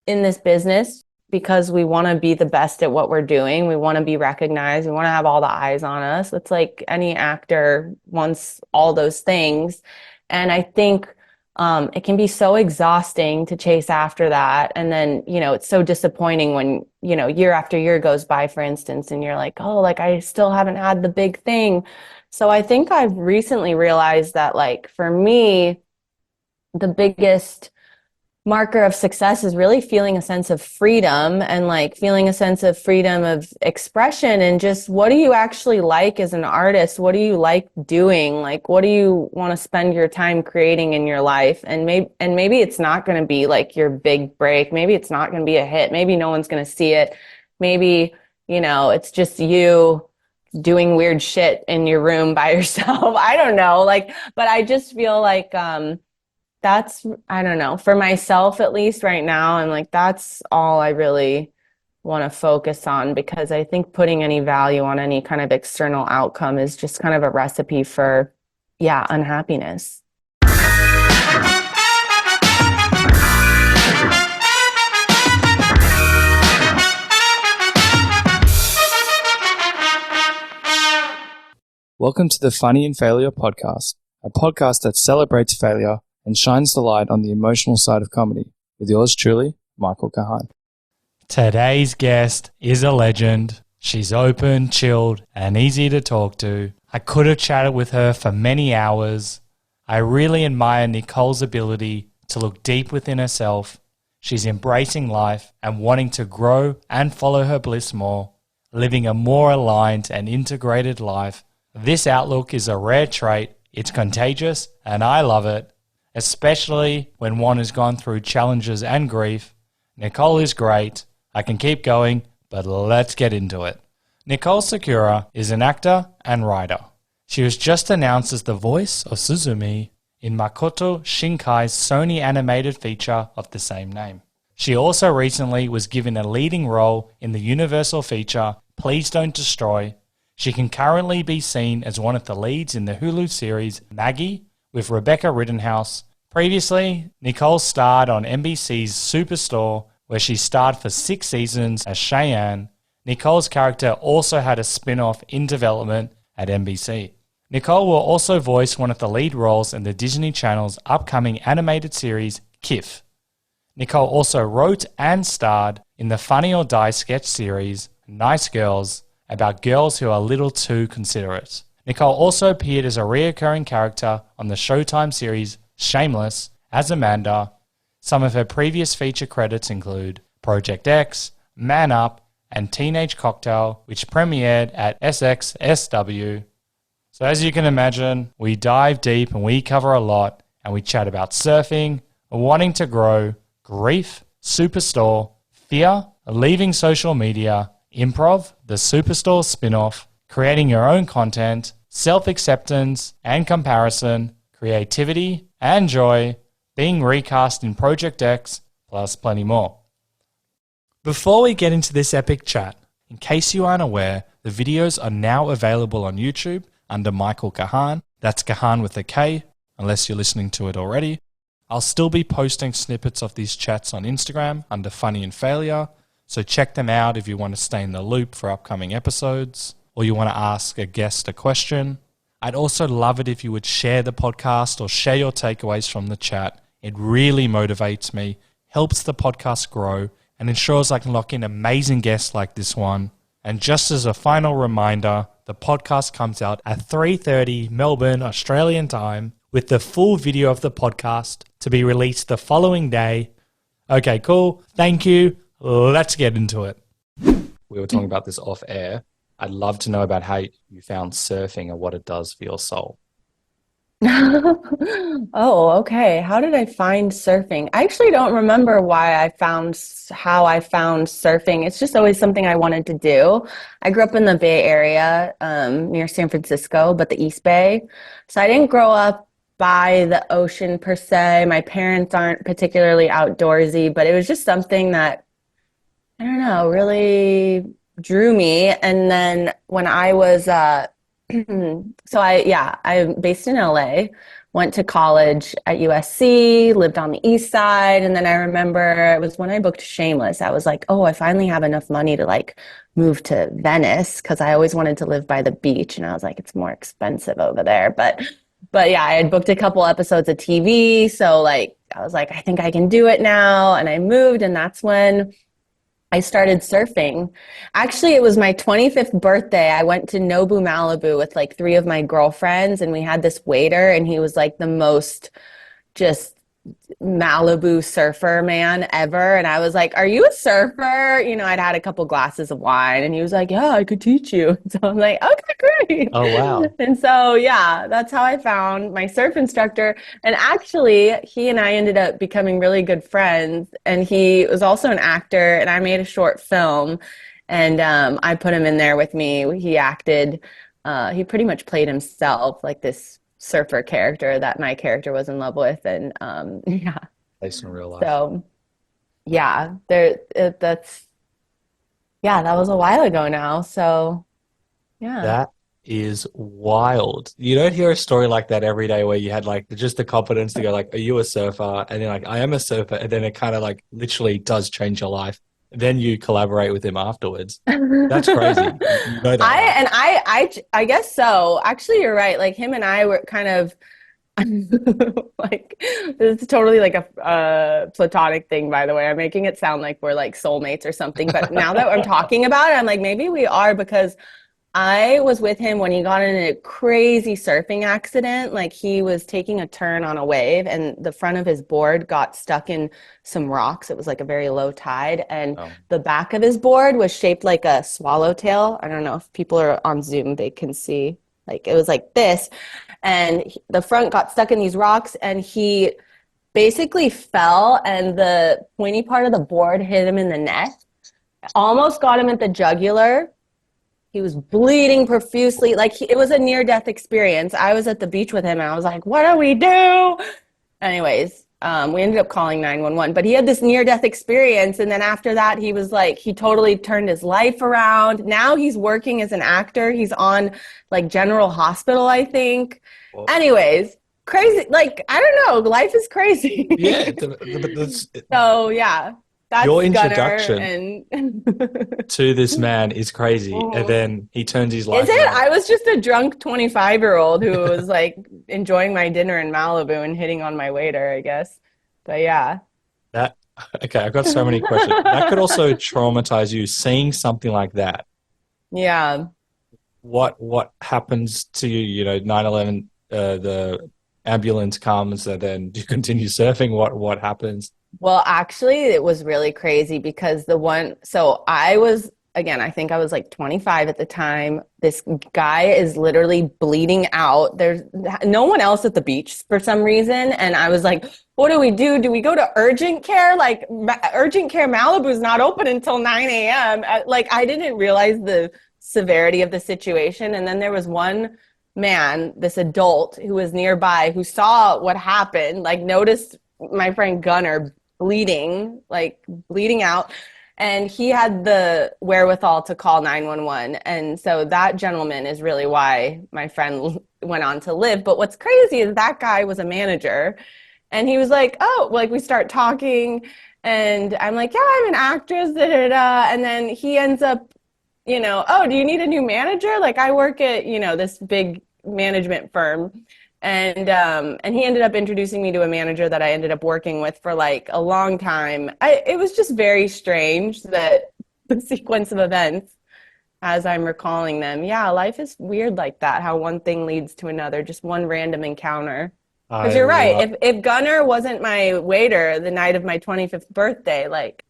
in this business because we want to be the best at what we're doing. We want to be recognized. We want to have all the eyes on us. It's like any actor wants all those things. And I think it can be so exhausting to chase after that. And then, it's so disappointing when, year after year goes by, for instance, and you're like, oh, like I still haven't had the big thing. So I think I've recently realized that, like, for me, the biggest marker of success is really feeling a sense of freedom and like feeling a sense of freedom of expression and just what do you actually like as an artist? What do you like doing? Like, what do you want to spend your time creating in your life? And maybe it's not going to be like your big break. Maybe it's not going to be a hit. Maybe no one's going to see it. Maybe, it's just you doing weird shit in your room by yourself. I don't know. Like, but I just feel like, that's, I don't know, for myself at least right now, I'm like, that's all I really want to focus on because I think putting any value on any kind of external outcome is just kind of a recipe for, unhappiness. Welcome to the Funny in Failure podcast, a podcast that celebrates failure and shines the light on the emotional side of comedy with yours truly, Michael Kahan. Today's guest is a legend. She's open, chilled, and easy to talk to. I could have chatted with her for many hours. I really admire Nichole's ability to look deep within herself. She's embracing life and wanting to grow and follow her bliss more, living a more aligned and integrated life. This outlook is a rare trait. It's contagious, and I love it. Especially when one has gone through challenges and grief. Nichole is great. I can keep going, but let's get into it. Nichole Sakura is an actor and writer. She was just announced as the voice of Suzume in Makoto Shinkai's Sony animated feature of the same name. She also recently was given a leading role in the Universal feature Please Don't Destroy. She can currently be seen as one of the leads in the Hulu series Maggie with Rebecca Rittenhouse. Previously, Nichole starred on NBC's SUPERSTORE, where she starred for 6 seasons as Cheyenne. Nichole's character also had a spin-off in development at NBC. Nichole will also voice one of the lead roles in the Disney Channel's upcoming animated series KIFF. Nichole also wrote and starred in the Funny or Die sketch series Nice Girls, about girls who are a little too considerate. Nichole also appeared as a recurring character on the Showtime series Shameless as Amanda. Some of her previous feature credits include Project X, Man Up, and Teenage Cocktail, which premiered at SXSW. So as you can imagine, we dive deep and we cover a lot, and we chat about surfing, wanting to grow, grief, Superstore, fear, leaving social media, improv, the Superstore spin-off, creating your own content, self-acceptance and comparison, creativity and joy, being recast in Project X, plus plenty more. Before we get into this epic chat, in case you aren't aware, the videos are now available on YouTube under Michael Kahan. That's Kahan with a K, unless you're listening to it already. I'll still be posting snippets of these chats on Instagram under Funny and Failure, so check them out if you want to stay in the loop for upcoming episodes, or you want to ask a guest a question. I'd also love it if you would share the podcast or share your takeaways from the chat. It really motivates me, helps the podcast grow, and ensures I can lock in amazing guests like this one. And just as a final reminder, the podcast comes out at 3:30 Melbourne, Australian time, with the full video of the podcast to be released the following day. Okay, cool. Thank you. Let's get into it. We were talking about this off air. I'd love to know about how you found surfing and what it does for your soul. Oh, okay. How did I find surfing? I actually don't remember how I found surfing. It's just always something I wanted to do. I grew up in the Bay Area, near San Francisco, but the East Bay. So I didn't grow up by the ocean per se. My parents aren't particularly outdoorsy, but it was just something that, I don't know, really drew me. And then when I was So I'm based in LA, went to college at USC, lived on the East Side, and then I remember it was when I booked Shameless. I was like, oh, I finally have enough money to like move to Venice because I always wanted to live by the beach, and I was like, it's more expensive over there. But yeah, I had booked a couple episodes of TV, so like I was like, I think I can do it now, and I moved, and that's when I started surfing. Actually, it was my 25th birthday. I went to Nobu, Malibu with like three of my girlfriends, and we had this waiter, and he was like the most just Malibu surfer man ever. And I was like, are you a surfer? You know, I'd had a couple glasses of wine, and he was like, yeah, I could teach you. So I'm like, okay, great. Oh, wow. And so, yeah, that's how I found my surf instructor. And actually, he and I ended up becoming really good friends. And he was also an actor, and I made a short film, and I put him in there with me. He acted, he pretty much played himself, like this surfer character that my character was in love with. And yeah, Based on real life. so yeah, that was a while ago now. So yeah. That is wild. You don't hear a story like that every day where you had like just the confidence to go like, are you a surfer? And then like, I am a surfer. And then it kind of like literally does change your life. Then you collaborate with him afterwards. That's crazy. You know that, right? I guess so. Actually, you're right. Like him and I were kind of like this is totally like a platonic thing, by the way. I'm making it sound like we're like soulmates or something. But now that I'm talking about it, I'm like, maybe we are, because I was with him when he got in a crazy surfing accident. Like he was taking a turn on a wave, and the front of his board got stuck in some rocks. It was like a very low tide, and the back of his board was shaped like a swallowtail. I don't know if people are on Zoom, they can see. Like it was like this, and the front got stuck in these rocks, and he basically fell, and the pointy part of the board hit him in the neck. Almost got him at the jugular. He was bleeding profusely. Like it was a near-death experience. I was at the beach with him, and I was like, what do we do? Anyways, we ended up calling 911. But he had this near-death experience, and then after that, he was like, he totally turned his life around. Now he's working as an actor. He's on like General Hospital, I think. Whoa. Anyways, crazy. Like, I don't know. Life is crazy. Yeah. So, yeah. That's your Gunner introduction and to this man is crazy. And then he turns his life Is it? around. I was just a drunk 25-year-old who was like enjoying my dinner in Malibu and hitting on my waiter, I guess. But yeah. Okay, I've got so many questions. That could also traumatize you, seeing something like that. Yeah. What happens to you? You know, 9/11, the ambulance comes, and then you continue surfing. What happens? Well, actually, it was really crazy because so I was, again, I think I was like 25 at the time. This guy is literally bleeding out. There's no one else at the beach for some reason. And I was like, what do we do? Do we go to urgent care? Like urgent care Malibu is not open until 9 a.m. Like I didn't realize the severity of the situation. And then there was one man, this adult who was nearby, who saw what happened, like noticed my friend Gunner bleeding out, and he had the wherewithal to call 911. And so that gentleman is really why my friend went on to live. But what's crazy is that guy was a manager, and he was like, oh, like we start talking, and I'm like, yeah, I'm an actress, da, da, da. And then he ends up, oh, do you need a new manager? Like I work at, this big management firm. And he ended up introducing me to a manager that I ended up working with for like a long time. It was just very strange, that the sequence of events as I'm recalling them. Yeah, life is weird like that, how one thing leads to another, just one random encounter. Because you're right, if Gunner wasn't my waiter the night of my 25th birthday, like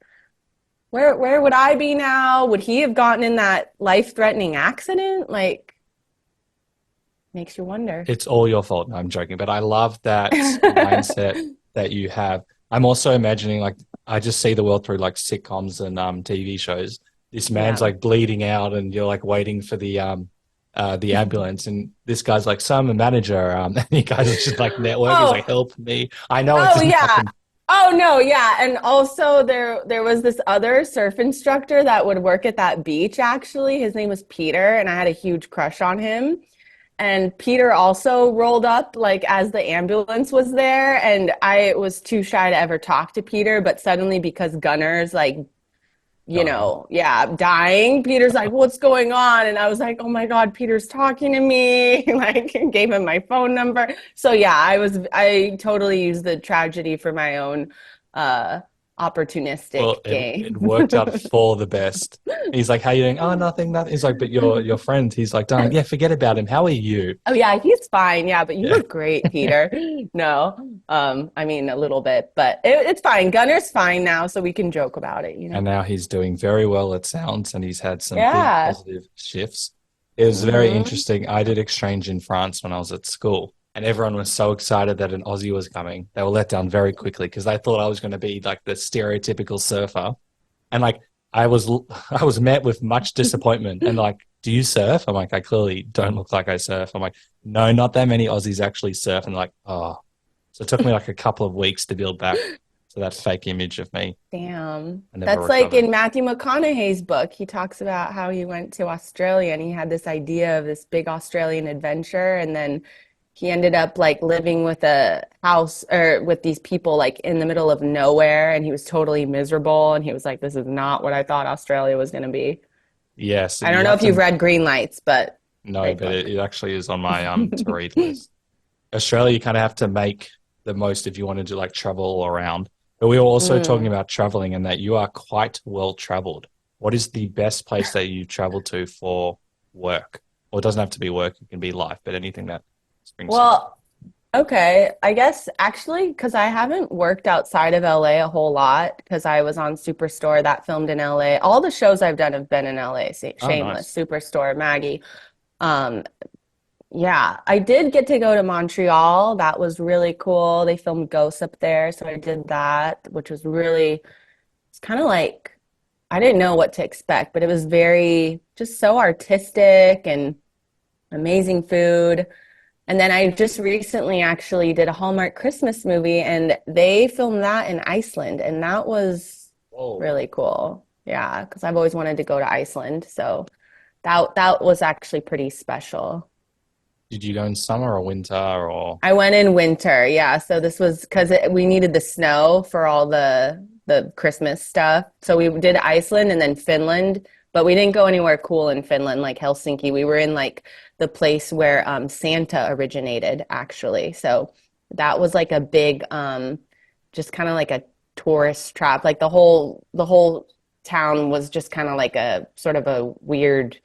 where would I be now? Would he have gotten in that life-threatening accident? Like, makes you wonder. It's all your fault. No, I'm joking, but I love that mindset that you have. I'm also imagining, like, I just see the world through like sitcoms and TV shows. This man's like bleeding out, and you're like waiting for the ambulance, and this guy's like, so I'm a manager, and you guys are just like networking. He's like, help me. I know it didn't happen. Oh no, yeah. And also there was this other surf instructor that would work at that beach, actually. His name was Peter, and I had a huge crush on him. And Peter also rolled up like as the ambulance was there, and I was too shy to ever talk to Peter, but suddenly because Gunner's like, Dying. yeah, dying, Peter's like, "What's going on?" And I was like, "Oh my God, Peter's talking to me." Like gave him my phone number. So yeah, I totally used the tragedy for my own uh Well, opportunistic it gain. worked out for the best. He's like, "How you doing?" "Oh, nothing, nothing." He's like, "But your friend." He's like, "Dying." "Yeah, forget about him. How are you?" Oh yeah, he's fine. Yeah, but you Yeah. look great, Peter. No, I mean a little bit, but it's fine. Gunner's fine now, so we can joke about it, And now he's doing very well, it sounds, and he's had some big Yeah. positive shifts. It was very Hmm. interesting. I did exchange in France when I was at school, and everyone was so excited that an Aussie was coming. They were let down very quickly because they thought I was going to be like the stereotypical surfer. And like I was I was met with much disappointment and like, "Do you surf?" I'm like, "I clearly don't look like I surf." I'm like, "No, not that many Aussies actually surf." And like, oh. So it took me like a couple of weeks to build back to that fake image of me. Damn. I never That's like recovered. in Matthew McConaughey's book. He talks about how he went to Australia and he had this idea of this big Australian adventure. And then he ended up like living with a house or with these people like in the middle of nowhere. And he was totally miserable. And he was like, "This is not what I thought Australia was going to be." Yes, I don't you know have if you've to read Green Lights, but know, great but book. it actually is on my to read list. Australia, you kind of have to make the most if you want to do like travel all around. But we were also talking Mm. about traveling and that you are quite well traveled. What is the best place that you travel to for work? Or it doesn't have to be work, it can be life, but anything that springs to mind. Well, okay, I guess actually, because I haven't worked outside of LA a whole lot because I was on Superstore that filmed in LA. All the shows I've done have been in LA. Oh, Shameless, nice. Superstore, Maggie. Um, yeah, I did get to go to Montreal. That was really cool. They filmed Ghosts up there, so I did that, which was really, it's kind of like I didn't know what to expect, but it was very just so artistic and amazing food. And then I just recently actually did a Hallmark Christmas movie and they filmed that in Iceland and that was Whoa. really cool. Yeah, because I've always wanted to go to Iceland. So that was actually pretty special. Did you go in summer or winter or I went in winter. Yeah, so this was because we needed the snow for all the Christmas stuff. So we did Iceland and then Finland, but we didn't go anywhere cool in Finland like Helsinki. We were in like the place where Santa originated actually. So that was like a big just kind of like a tourist trap. Like the whole town was just kind of like a sort of a weird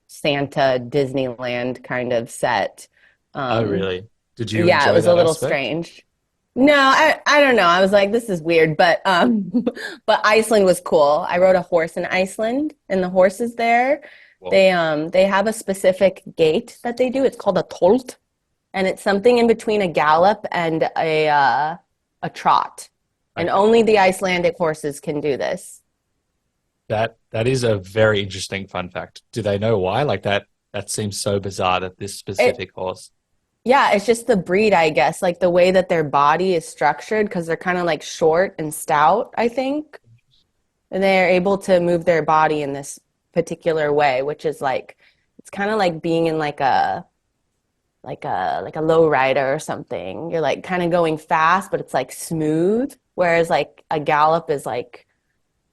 Santa Disneyland kind of set. oh Um, really? Did you yeah, it enjoy was a that little aspect? strange. No, I don't know. I was like, this is weird, but but Iceland was cool. I rode a horse in Iceland, and the horses there, Whoa. they have a specific gait that they do. It's called a tolt, and it's something in between a gallop and a trot. And Okay. only the Icelandic horses can do this. That is a very interesting fun fact. Do they know why? Like that seems so bizarre that this It specific horse. Yeah, it's just the breed, I guess, like the way that their body is structured because they're kind of like short and stout, I think. And they're able to move their body in this particular way, which is like it's kind of like being in like a low rider or something. You're like kind of going fast, but it's like smooth, whereas like a gallop is like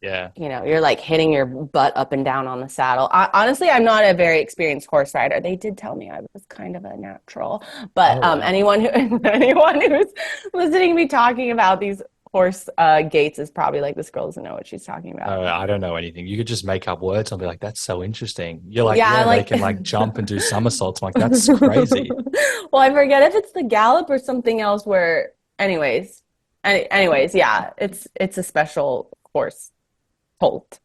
Yeah. you're like hitting your butt up and down on the saddle. Honestly, I'm not a very experienced horse rider. They did tell me I was kind of a natural, but Oh wow. anyone who anyone who's listening to me talking about these horse gaits is probably like, this girl doesn't know what she's talking about. I don't know anything. You could just make up words. I'll be like, that's so interesting. You're like, Yeah, yeah, they like can like jump and do somersaults. I'm like, that's crazy. well, I forget if it's the gallop or something else where anyways, yeah, it's a special horse colt.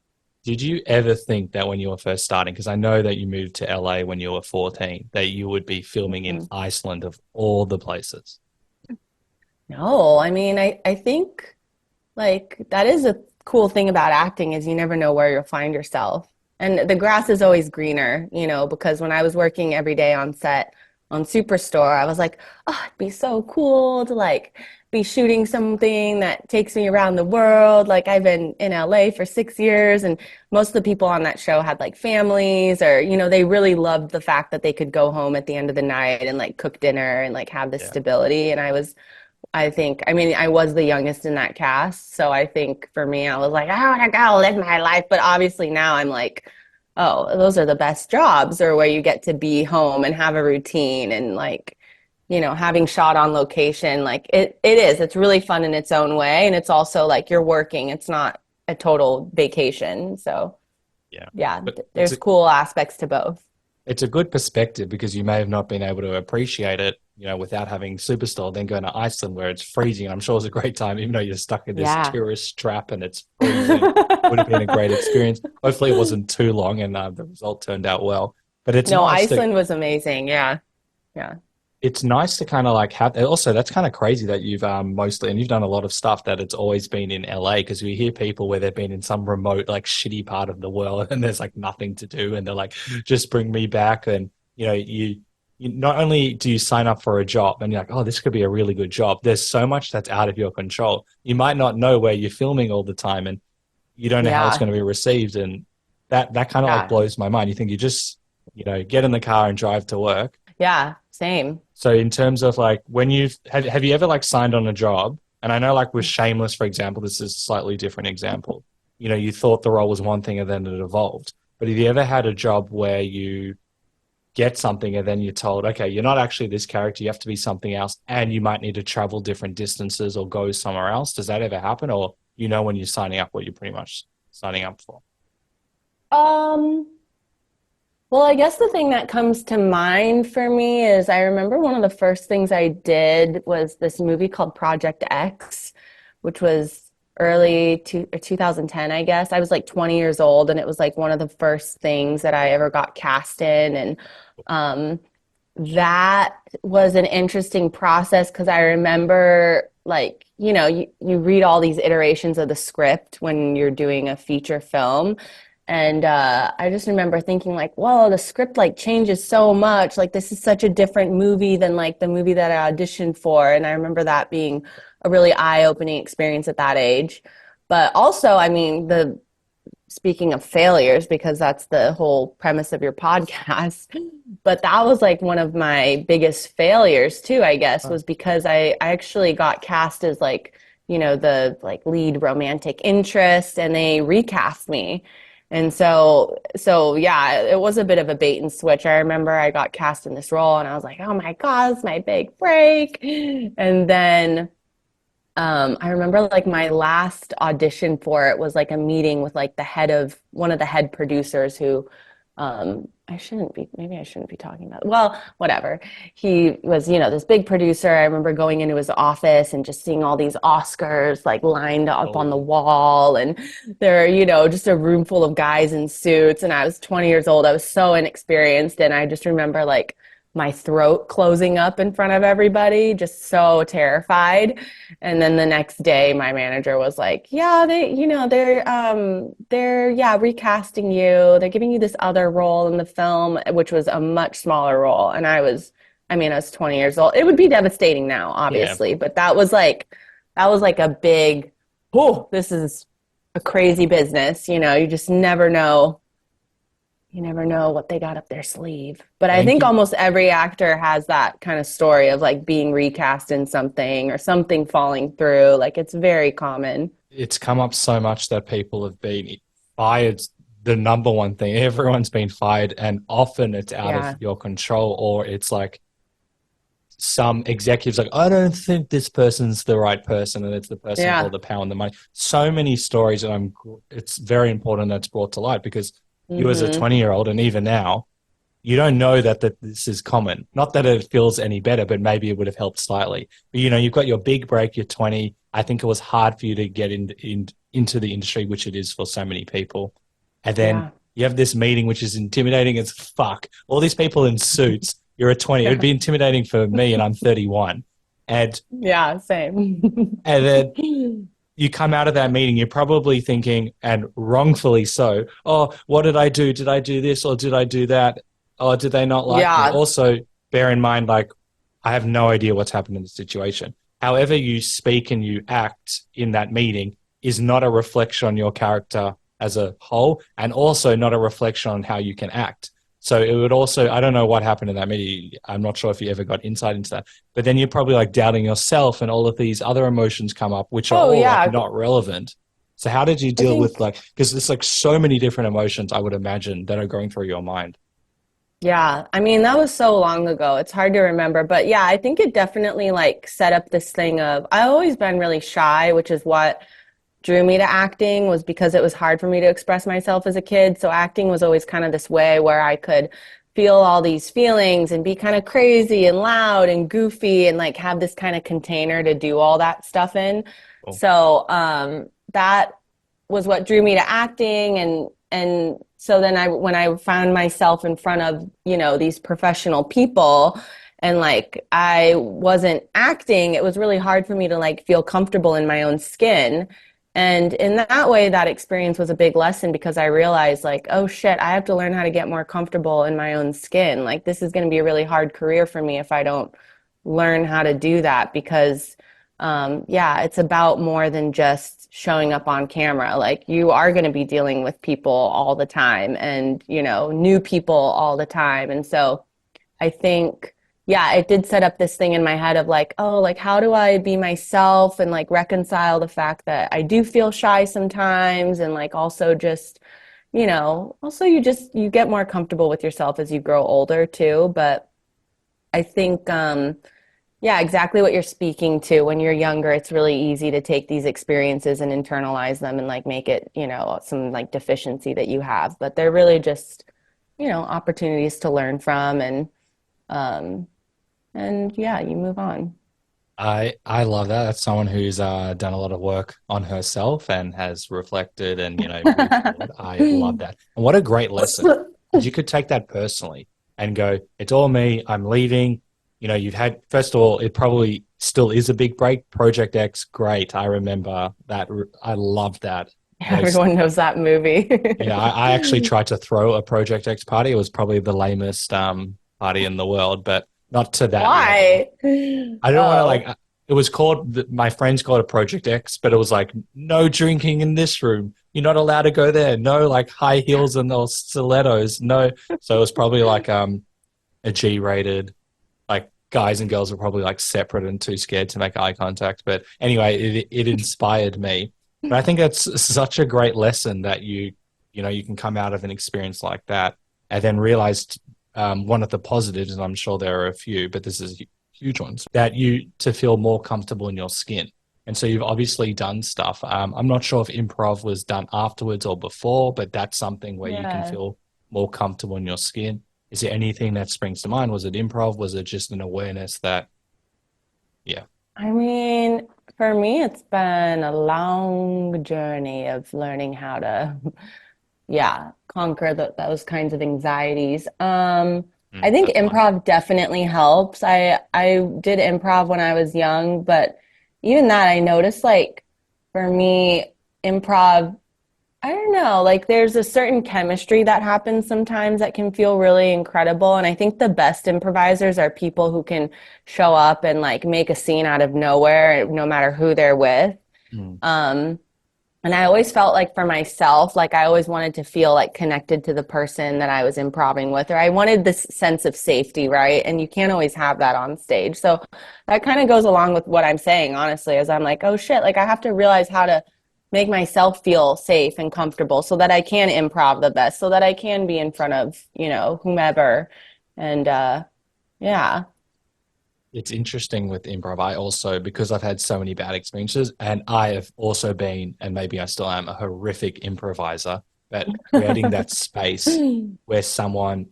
Did you ever think that when you were first starting, because I know that you moved to LA when you were 14, that you would be filming in Mm-mm. Iceland of all the places? No, I mean, I think like that is a cool thing about acting is you never know where you'll find yourself. And the grass is always greener, because when I was working every day on set on Superstore, I was like, oh, it'd be so cool to like be shooting something that takes me around the world. Like I've been in LA for 6 years, and most of the people on that show had like families, or, you know, they really loved the fact that they could go home at the end of the night and like cook dinner and like have this stability. And I mean, I was the youngest in that cast. So I think for me, I was like, I want to go live my life. But obviously now I'm like, oh, those are the best jobs, or where you get to be home and have a routine and like, you know, having shot on location. Like it's really fun in its own way. And it's also like you're working, it's not a total vacation. So yeah, there's cool aspects to both. It's a good perspective because you may have not been able to appreciate it, you know, without having Superstore, then going to Iceland where it's freezing. I'm sure it's a great time, even though you're stuck in this tourist trap and it's freezing. Would have been a great experience. Hopefully it wasn't too long and the result turned out well. But it's nice Iceland was amazing. Yeah. It's nice to kind of like have, also that's kind of crazy that you've mostly, and you've done a lot of stuff that it's always been in LA, because we hear people where they've been in some remote, like shitty part of the world and there's like nothing to do. And they're like, just bring me back. And, you know, you not only do you sign up for a job and you're like, oh, this could be a really good job. There's so much that's out of your control. You might not know where you're filming all the time and you don't know how it's going to be received. And that kind of like blows my mind. You think you just, you know, get in the car and drive to work. Yeah, same. So in terms of like when have you ever like signed on a job? And I know like with Shameless, for example, this is a slightly different example. You know, you thought the role was one thing and then it evolved. But have you ever had a job where you get something and then you're told, okay, you're not actually this character, you have to be something else, and you might need to travel different distances or go somewhere else? Does that ever happen? Or you know when you're signing up what you're pretty much signing up for? Well, I guess the thing that comes to mind for me is I remember one of the first things I did was this movie called Project X, which was early 2010, I guess. I was like 20 years old, and it was like one of the first things that I ever got cast in. And that was an interesting process because I remember, like, you know, you read all these iterations of the script when you're doing a feature film. And I just remember thinking like, whoa, the script like changes so much. Like this is such a different movie than like the movie that I auditioned for. And I remember that being a really eye-opening experience at that age. But also, I mean, speaking of failures, because that's the whole premise of your podcast, but that was like one of my biggest failures too, I guess, was because I actually got cast as like, you know, the like lead romantic interest, and they recast me. And so yeah, it was a bit of a bait and switch. I remember I got cast in this role and I was like, oh my God, it's my big break. And then I remember like my last audition for it was like a meeting with like one of the head producers who maybe I shouldn't be talking about it. Well, whatever. He was, you know, this big producer. I remember going into his office and just seeing all these Oscars like lined up on the wall, and there, you know, just a room full of guys in suits. And I was 20 years old. I was so inexperienced. And I just remember like my throat closing up in front of everybody, just so terrified. And then the next day my manager was like, yeah, they're recasting you. They're giving you this other role in the film, which was a much smaller role. And I was 20 years old. It would be devastating now, obviously, but that was like a big, oh, this is a crazy business. You know, you just never know. You never know what they got up their sleeve. But I think almost every actor has that kind of story of like being recast in something or something falling through. Like it's very common. It's come up so much that people have been fired. The number one thing, everyone's been fired, and often it's out of your control, or it's like some executives like, I don't think this person's the right person, and it's the person with all the power and the money. So many stories, and it's very important that's brought to light, because you as a 20-year-old, and even now, you don't know that this is common. Not that it feels any better, but maybe it would have helped slightly. But, you know, you've got your big break, you're 20. I think it was hard for you to get into the industry, which it is for so many people. And then you have this meeting, which is intimidating as fuck. All these people in suits, you're a 20. It would be intimidating for me, and I'm 31. And yeah, same. And then you come out of that meeting, you're probably thinking, and wrongfully so, oh, what did I do? Did I do this or did I do that? Oh, did they not like me? Also, bear in mind, like, I have no idea what's happened in the situation. however you speak and you act in that meeting is not a reflection on your character as a whole, and also not a reflection on how you can act. So it would also, I don't know what happened in that meeting. I'm not sure if you ever got insight into that, but then you're probably like doubting yourself and all of these other emotions come up, which are Oh all yeah, like not relevant. So how did you I deal with think. like, because there's like so many different emotions I would imagine that are going through your mind. Yeah, I mean, that was so long ago. It's hard to remember. But yeah, I think it definitely like set up this thing of I've always been really shy, which is what drew me to acting, was because it was hard for me to express myself as a kid. So acting was always kind of this way where I could feel all these feelings and be kind of crazy and loud and goofy and like have this kind of container to do all that stuff in. Cool. So that was what drew me to acting, and so then I when I found myself in front of, these professional people and like I wasn't acting, it was really hard for me to like feel comfortable in my own skin. And in that way, that experience was a big lesson because I realized like, oh shit, I have to learn how to get more comfortable in my own skin. Like this is going to be a really hard career for me if I don't learn how to do that because yeah, it's about more than just showing up on camera. Like you are going to be dealing with people all the time and, new people all the time. And so I think, yeah, it did set up this thing in my head of like, oh, like how do I be myself and like reconcile the fact that I do feel shy sometimes and like also just, also you get more comfortable with yourself as you grow older too. But I think yeah, exactly what you're speaking to. When you're younger, it's really easy to take these experiences and internalize them and like make it, some like deficiency that you have. But they're really just, opportunities to learn from um and yeah, you move on. I love that. That's someone who's done a lot of work on herself and has reflected and moved forward. I love that. And what a great lesson. Because you could take that personally and go, it's all me. I'm leaving. You've had, first of all, it probably still is a big break. Project X, great. I remember that. I love that. Everyone knows that movie. Yeah, I actually tried to throw a Project X party. It was probably the lamest party in the world, but not to that level. Why? I don't want to Oh, like. It was called. My friends called it Project X, but it was like no drinking in this room. You're not allowed to go there. No like high heels and those stilettos. No. So it was probably like a G-rated. Like guys and girls were probably like separate and too scared to make eye contact. But anyway, it inspired me. But I think that's such a great lesson that you can come out of an experience like that and then realize one of the positives, and I'm sure there are a few, but this is huge ones, that you to feel more comfortable in your skin. And so you've obviously done stuff. I'm not sure if improv was done afterwards or before, but that's something where you can yeah. feel more comfortable in your skin. Is there anything that springs to mind? Was it improv? Was it just an awareness that, yeah. I mean, for me, it's been a long journey of learning how to, yeah, conquer those kinds of anxieties. I think That's fun. improv definitely helps. I did improv when I was young, but even that, I noticed like for me, improv, I don't know, like there's a certain chemistry that happens sometimes that can feel really incredible. And I think the best improvisers are people who can show up and like make a scene out of nowhere, no matter who they're with. Mm. Um, and I always felt like for myself, like I always wanted to feel like connected to the person that I was improvising with, or I wanted this sense of safety, right? And you can't always have that on stage. So that kind of goes along with what I'm saying, honestly, as I'm like, oh shit, like I have to realize how to make myself feel safe and comfortable so that I can improv the best, so that I can be in front of, whomever. And yeah. It's interesting with improv. I also, because I've had so many bad experiences, and I have also been, and maybe I still am, a horrific improviser, but creating that space where someone,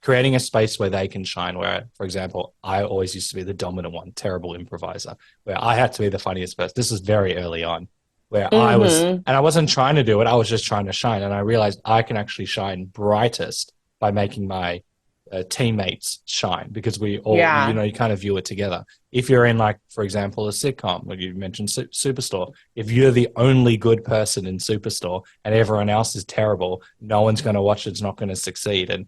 creating a space where they can shine, where, for example, I always used to be the dominant one, terrible improviser, where I had to be the funniest person. This is very early on, where I was, Mm-hmm. and I wasn't trying to do it, I was just trying to shine. And I realized I can actually shine brightest by making my teammates shine, because we all, Yeah. you kind of view it together. If you're in, like, for example, a sitcom, where you mentioned Superstore, if you're the only good person in Superstore and everyone else is terrible, no one's going to watch it. It's not going to succeed. And,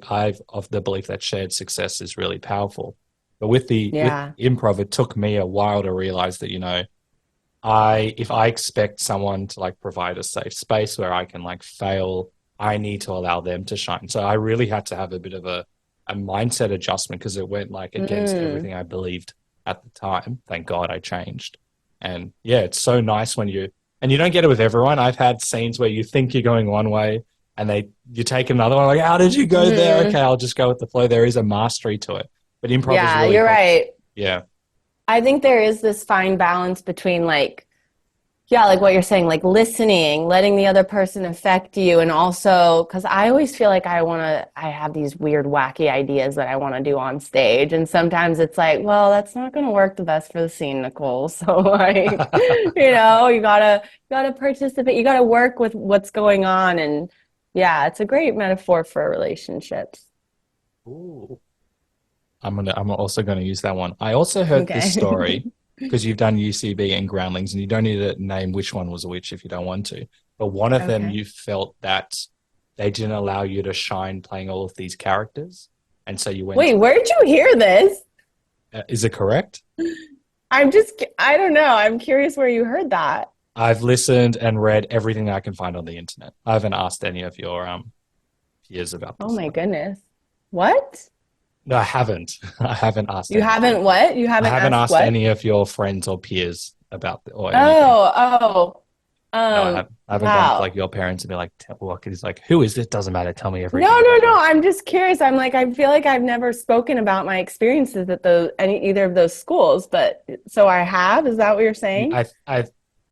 I've of the belief that shared success is really powerful. But with Yeah. improv, it took me a while to realize that, if I expect someone to like provide a safe space where I can like fail, I need to allow them to shine. So I really had to have a bit of a mindset adjustment because it went like against Mm. everything I believed at the time. Thank God I changed. And yeah, it's so nice when and you don't get it with everyone. I've had scenes where you think you're going one way and you take another one, like, how did you go there? Mhm. Okay, I'll just go with the flow. There is a mastery to it. But improv has Yeah, really you're helped. right. Yeah. I think there is this fine balance between like, yeah, like what you're saying, like listening, letting the other person affect you, and also because I always feel like I have these weird, wacky ideas that I want to do on stage, and sometimes it's like, well, that's not going to work the best for the scene, Nichole. So like, you gotta participate, you gotta work with what's going on, and yeah, it's a great metaphor for relationships. Ooh. I'm also gonna use that one. I also heard this Okay. story because you've done UCB and Groundlings, and you don't need to name which one was which if you don't want to. But one of them, Okay. you felt that they didn't allow you to shine playing all of these characters, and so you went Wait, to where did you hear this? is it correct? I don't know. I'm curious where you heard that. I've listened and read everything I can find on the internet. I haven't asked any of your peers about Oh this my one. goodness. What? No, I haven't. I haven't asked You any. haven't what? You I haven't haven't asked asked what? any of your friends or peers about or anything. Oh, oh. No, I haven't. I haven't gone to like Wow. your parents and be like, "What is like? Who is this? Doesn't matter. Tell me No, everything no, about no. you." I'm just curious. I'm like, I feel like I've never spoken about my experiences at either of those schools, but so I have. Is that what you're saying?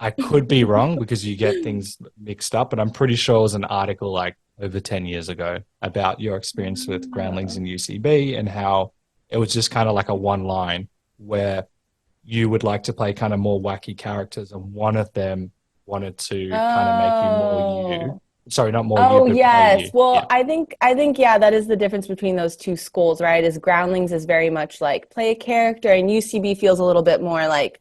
I could be wrong because you get things mixed up, but I'm pretty sure it was an article like over 10 years ago about your experience with Groundlings Oh. and UCB and how it was just kind of like a one line where you would like to play kind of more wacky characters, and one of them wanted to kind of make you more you. Oh. Sorry, not more you, Oh but play yes. you. Well, Yeah. I think yeah, that is the difference between those two schools, right? Is Groundlings is very much like play a character, and UCB feels a little bit more like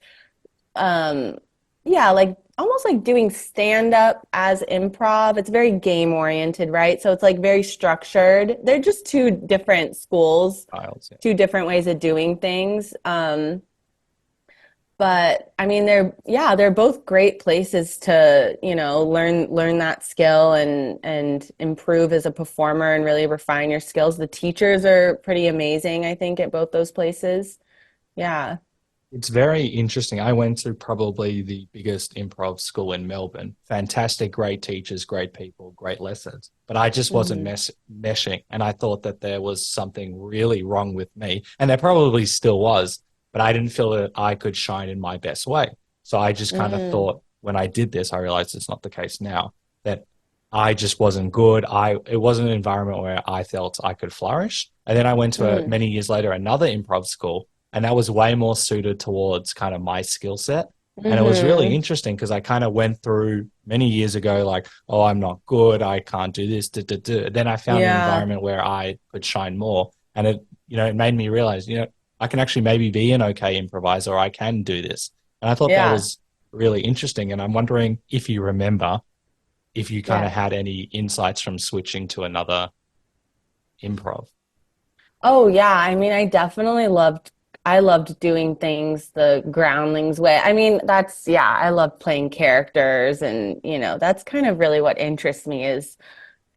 um yeah, like almost like doing stand up as improv. It's very game oriented, right? So it's like very structured. They're just two different schools, Styles, yeah. two different ways of doing things. But I mean, they're both great places to, learn that skill and improve as a performer and really refine your skills. The teachers are pretty amazing, I think, at both those places. Yeah. It's very interesting. I went to probably the biggest improv school in Melbourne. Fantastic, great teachers, great people, great lessons. But I just wasn't Hmm. meshing. And I thought that there was something really wrong with me. And there probably still was, but I didn't feel that I could shine in my best way. So I just kind of Mm. thought when I did this, I realized it's not the case now, that I just wasn't good. It wasn't an environment where I felt I could flourish. And then I went to Mm. many years later another improv school, and that was way more suited towards kind of my skill set. And it was really Hmm. interesting because I kind of went through many years ago, like, oh, I'm not good. I can't do this. Duh, duh, duh. Then I found an Yeah. environment where I could shine more. And it made me realize, I can actually maybe be an okay improviser, or I can do this. And I thought that Yeah. was really interesting. And I'm wondering if you remember, if you kind of Yeah. had any insights from switching to another improv. Oh yeah, I mean, I loved doing things the Groundlings way. I mean, yeah, I love playing characters and, that's kind of really what interests me is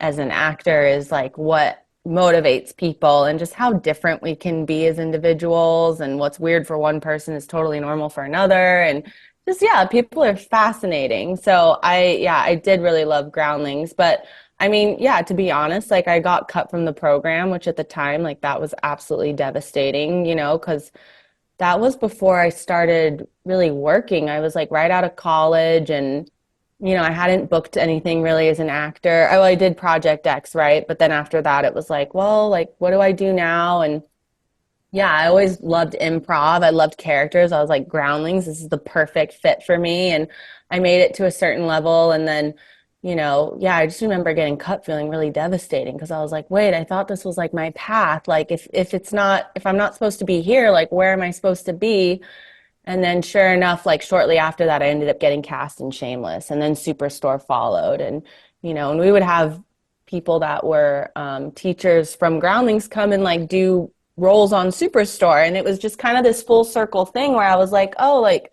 as an actor is like what motivates people and just how different we can be as individuals and what's weird for one person is totally normal for another and just yeah, people are fascinating. So I did really love Groundlings, but I mean, yeah, to be honest, like I got cut from the program, which at the time, like that was absolutely devastating, because that was before I started really working. I was like right out of college and I hadn't booked anything really as an actor. Oh, I did Project X, right? But then after that, it was like, well, like, what do I do now? And yeah, I always loved improv. I loved characters. I was like, Groundlings, this is the perfect fit for me. And I made it to a certain level. And then, yeah, I just remember getting cut feeling really devastating because I was like, wait, I thought this was like my path. Like if I'm not supposed to be here, like where am I supposed to be? And then sure enough, like shortly after that, I ended up getting cast in Shameless and then Superstore followed. And we would have people that were teachers from Groundlings come and like do roles on Superstore. And it was just kind of this full circle thing where I was like, oh, like,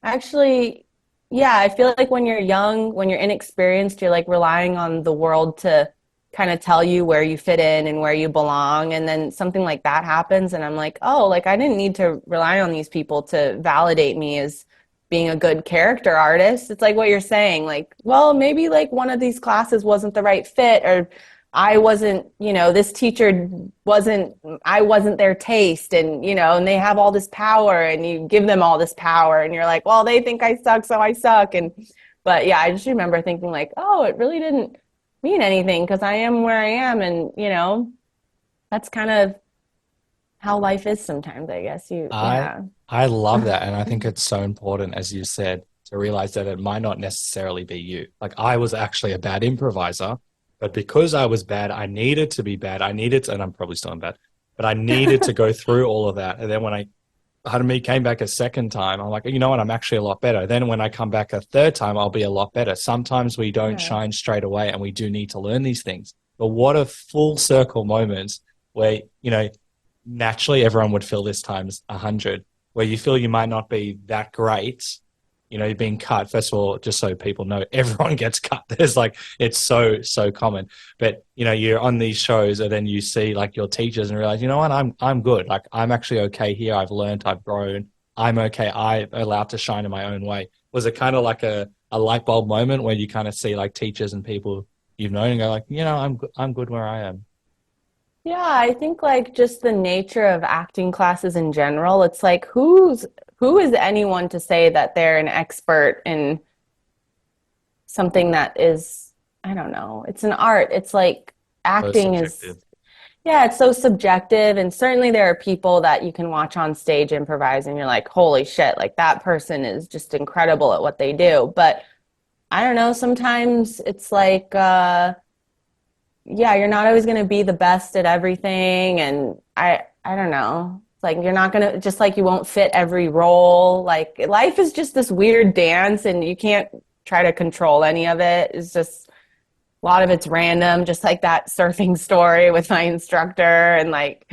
actually, yeah, I feel like when you're young, when you're inexperienced, you're like relying on the world to kind of tell you where you fit in and where you belong. And then something like that happens. And I'm like, oh, like I didn't need to rely on these people to validate me as being a good character artist. It's like what you're saying, like, well, maybe like one of these classes wasn't the right fit, or I wasn't, this teacher I wasn't their taste, and, and they have all this power and you give them all this power and you're like, well, they think I suck, so I suck. But yeah, I just remember thinking like, oh, it really didn't mean anything because I am where I am. And, that's kind of how life is sometimes, I guess. I love that. And I think it's so important, as you said, to realize that it might not necessarily be you. Like I was actually a bad improviser, but because I was bad, I needed to be bad. And I'm probably still in bad, but I needed to go through all of that. And then when came back a second time, I'm like, you know what? I'm actually a lot better. Then when I come back a third time, I'll be a lot better. Sometimes we don't shine straight away and we do need to learn these things. But what a full circle moment where, naturally everyone would feel this times 100, where you feel you might not be that great. You're being cut. First of all, just so people know, everyone gets cut. There's like, it's so common. But, you're on these shows and then you see like your teachers and realize, you know what, I'm good. Like I'm actually okay here. I've learned, I've grown. I'm okay. I'm allowed to shine in my own way. Was it kind of like a light bulb moment where you kind of see like teachers and people you've known and go like, I'm good where I am? Yeah, I think like just the nature of acting classes in general, it's like who is anyone to say that they're an expert in something that is, I don't know, it's an art. It's like acting is, yeah, it's so subjective. And certainly there are people that you can watch on stage improvise and you're like, holy shit, like that person is just incredible at what they do. But I don't know, sometimes it's like, yeah, you're not always going to be the best at everything. And I don't know. It's like you're not going to, just like you won't fit every role. Like life is just this weird dance and you can't try to control any of it. It's just a lot of it's random, just like that surfing story with my instructor and like,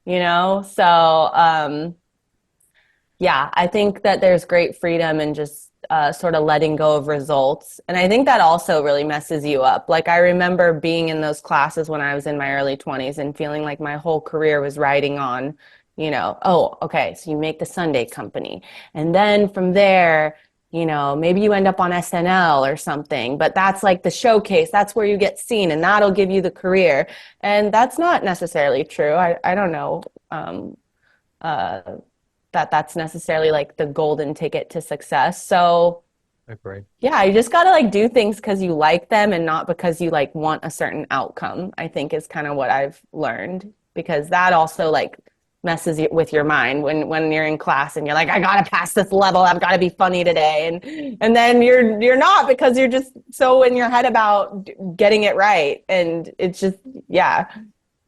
so yeah, I think that there's great freedom in just sort of letting go of results. And I think that also really messes you up. Like I remember being in those classes when I was in my early 20s and feeling like my whole career was riding on, oh, okay, so you make the Sunday company. And then from there, maybe you end up on SNL or something, but that's like the showcase. That's where you get seen and that'll give you the career. And that's not necessarily true. I don't know. That's necessarily like the golden ticket to success. So Agreed. yeah, you just got to like do things because you like them and not because you like want a certain outcome, I think is kind of what I've learned, because that also like messes with your mind when you're in class and you're like, I got to pass this level. I've got to be funny today. And then you're not, because you're just so in your head about getting it right. And it's just, yeah.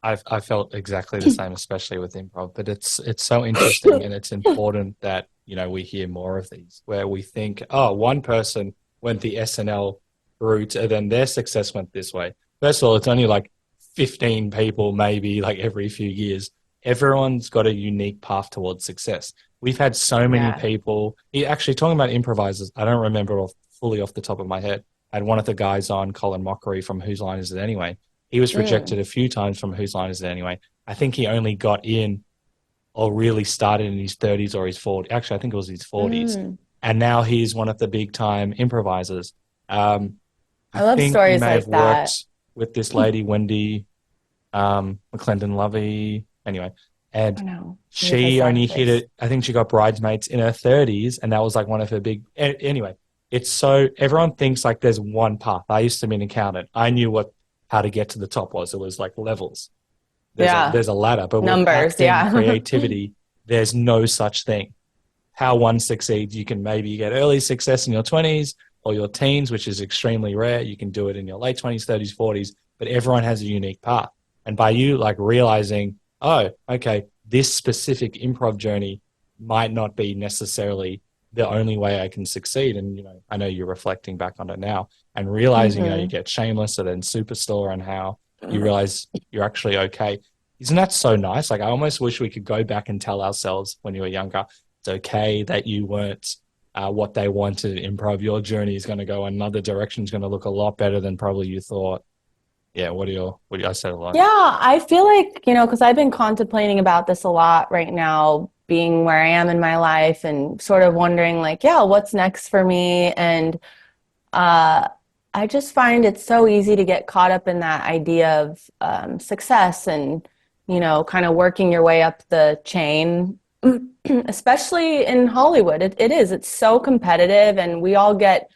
I felt exactly the same, especially with improv, but it's so interesting and it's important that, we hear more of these where we think, oh, one person went the SNL route and then their success went this way. First of all, it's only like 15 people, maybe like every few years. Everyone's got a unique path towards success. We've had so many people, actually talking about improvisers, I don't remember fully off the top of my head. I had one of the guys on, Colin Mockery from Whose Line Is It Anyway? He was rejected a few times from Whose Line Is It Anyway? I think he only got in or really started in his 30s or his 40s. Actually, I think it was his 40s. And now he's one of the big time improvisers. I love stories like that. Worked with this lady, Wendy McClendon Lovey. Anyway, and she only hit it. I think she got Bridesmaids in her 30s. And that was like one of her big, anyway, it's so, everyone thinks like there's one path. I used to be an accountant. I knew how to get to the top was. It was like levels. There's a ladder, but numbers, with acting, creativity, there's no such thing. How one succeeds, you can maybe get early success in your 20s or your teens, which is extremely rare. You can do it in your late 20s, 30s, 40s, but everyone has a unique path. And by you like realizing, oh, okay, this specific improv journey might not be necessarily the only way I can succeed. And, I know you're reflecting back on it now and realizing, you get Shameless and then Superstore and how you realize you're actually okay. isn't that so nice? Like, I almost wish we could go back and tell ourselves when you were younger, it's okay that you weren't what they wanted in improv. Your journey is going to go another direction. It's going to look a lot better than probably you thought. Yeah. What do you, I said a lot. Yeah, I feel like, because I've been contemplating about this a lot right now, being where I am in my life and sort of wondering like, yeah, what's next for me? And I just find it so easy to get caught up in that idea of success and, kind of working your way up the chain, especially in Hollywood. It's so competitive, and we all get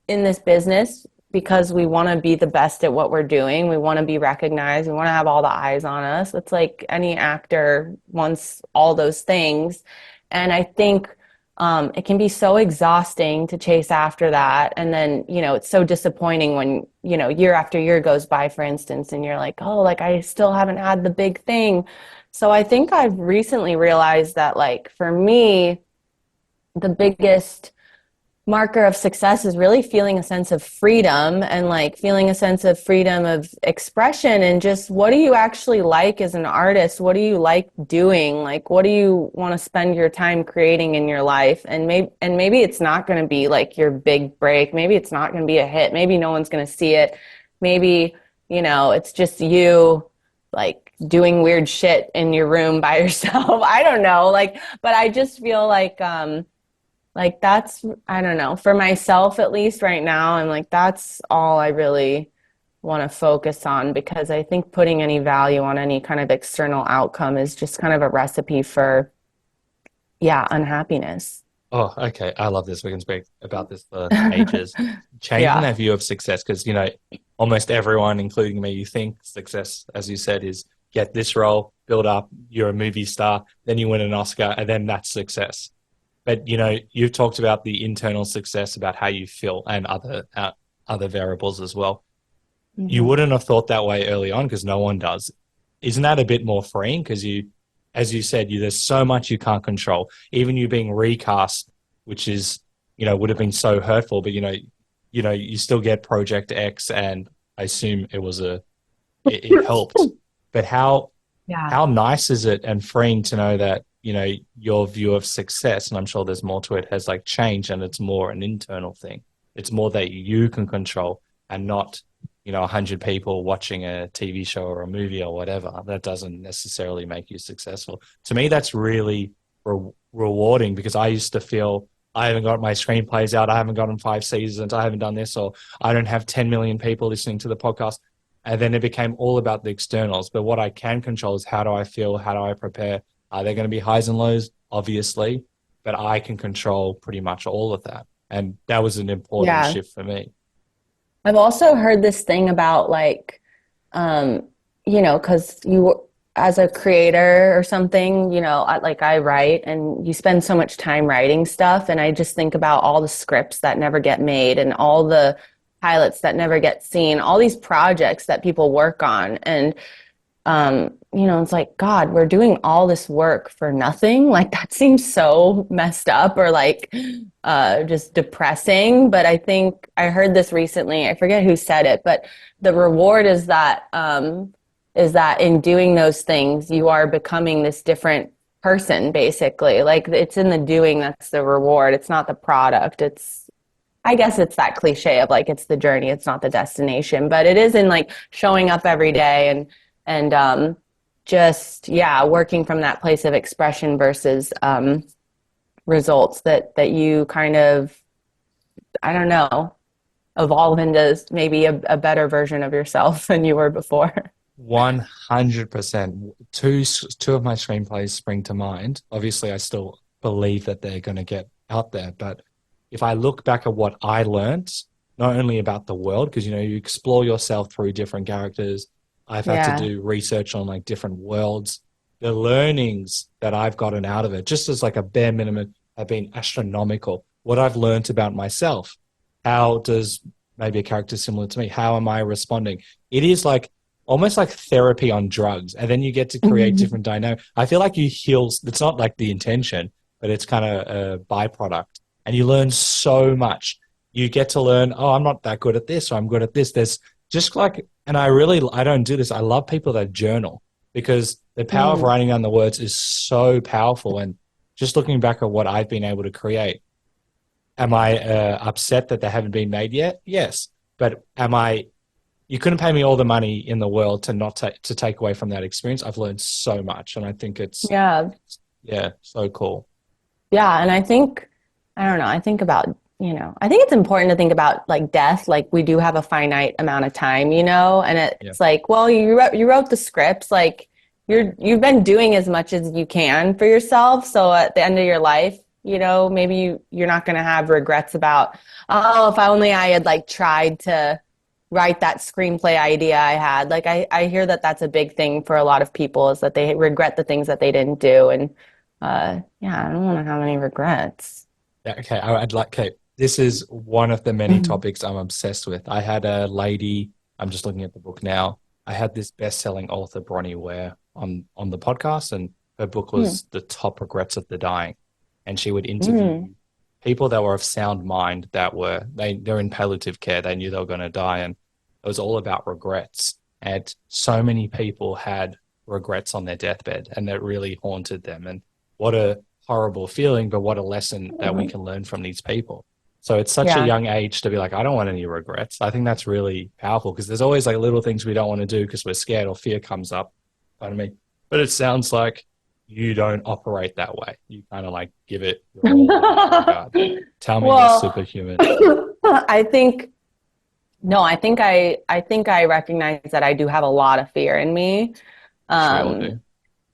in this business because we want to be the best at what we're doing. We want to be recognized. We want to have all the eyes on us. It's like any actor wants all those things. And I think it can be so exhausting to chase after that. And then, it's so disappointing when, year after year goes by, for instance, and you're like, oh, like I still haven't had the big thing. So I think I've recently realized that, like, for me, the biggest marker of success is really feeling a sense of freedom, and like feeling a sense of freedom of expression, and just what do you actually like as an artist? What do you like doing? Like, what do you want to spend your time creating in your life? And maybe it's not going to be like your big break. Maybe it's not going to be a hit. Maybe no one's going to see it. Maybe, it's just you like doing weird shit in your room by yourself. I don't know. Like, but I just feel like that's, I don't know, for myself at least right now, I'm like, that's all I really want to focus on, because I think putting any value on any kind of external outcome is just kind of a recipe for, unhappiness. Oh, okay. I love this. We can speak about this for ages. Changing Yeah. that view of success, because, almost everyone, including me, you think success, as you said, is get this role, build up, you're a movie star, then you win an Oscar, and then that's success. But, you've talked about the internal success, about how you feel, and other variables as well. Mm-hmm. You wouldn't have thought that way early on, because no one does. Isn't that a bit more freeing? Because as you said, there's so much you can't control. Even you being recast, which is, would have been so hurtful, but, you still get Project X, and I assume it helped. But how nice is it and freeing to know that, your view of success, and I'm sure there's more to it, has like changed, and it's more an internal thing. It's more that you can control, and not, 100 people watching a TV show or a movie or whatever. That doesn't necessarily make you successful. To me, that's really rewarding, because I used to feel I haven't got my screenplays out, I haven't gotten 5 seasons, I haven't done this, or I don't have 10 million people listening to the podcast. And then it became all about the externals. But what I can control is, how do I feel? How do I prepare? Are there going to be highs and lows? Obviously, but I can control pretty much all of that. And that was an important shift for me. I've also heard this thing about like, because you, as a creator or something, I write, and you spend so much time writing stuff. And I just think about all the scripts that never get made, and all the pilots that never get seen, all these projects that people work on. And it's like, God, we're doing all this work for nothing. Like, that seems so messed up, or like just depressing. But I think I heard this recently. I forget who said it, but the reward is that in doing those things, you are becoming this different person, basically. Like, it's in the doing that's the reward. It's not the product. I guess it's that cliche of like, it's the journey, it's not the destination, but it is in like showing up every day and just, working from that place of expression versus results that you kind of, I don't know, evolve into maybe a better version of yourself than you were before. 100%. Two of my screenplays spring to mind. Obviously, I still believe that they're going to get out there, but if I look back at what I learned, not only about the world, because, you explore yourself through different characters. I've had to do research on like different worlds. The learnings that I've gotten out of it, just as like a bare minimum, have been astronomical. What I've learned about myself, how does maybe a character similar to me, how am I responding? It is like almost like therapy on drugs. And then you get to create different dynamics. I feel like you heal. It's not like the intention, but it's kind of a byproduct. And you learn so much. You get to learn, oh, I'm not that good at this, or I'm good at this. There's just like, and I don't do this. I love people that journal, because The power of writing down the words is so powerful. And just looking back at what I've been able to create, am I upset that they haven't been made yet? Yes. But you couldn't pay me all the money in the world to not to take away from that experience. I've learned so much, and I think it's so cool. Yeah, and I think, I don't know, I think about, I think it's important to think about like death, like we do have a finite amount of time, and it's like, well, you wrote the scripts, like you've been doing as much as you can for yourself. So at the end of your life, maybe you're not going to have regrets about, oh, if only I had like tried to write that screenplay idea I had. Like I hear that that's a big thing for a lot of people, is that they regret the things that they didn't do. And I don't want to have any regrets. Yeah, okay. This is one of the many topics I'm obsessed with. I had a lady, I'm just looking at the book now. I had this best-selling author, Bronnie Ware, on the podcast, and her book was The Top Regrets of the Dying. And she would interview people that were of sound mind that they're in palliative care. They knew they were going to die, and it was all about regrets. And so many people had regrets on their deathbed, and that really haunted them. And what a horrible feeling, but what a lesson that we can learn from these people. So it's such a young age to be like, I don't want any regrets. I think that's really powerful, because there's always like little things we don't want to do because we're scared or fear comes up. Pardon me. But it sounds like you don't operate that way. You kind of like give it your all. Tell me you're superhuman. I think I recognize that I do have a lot of fear in me.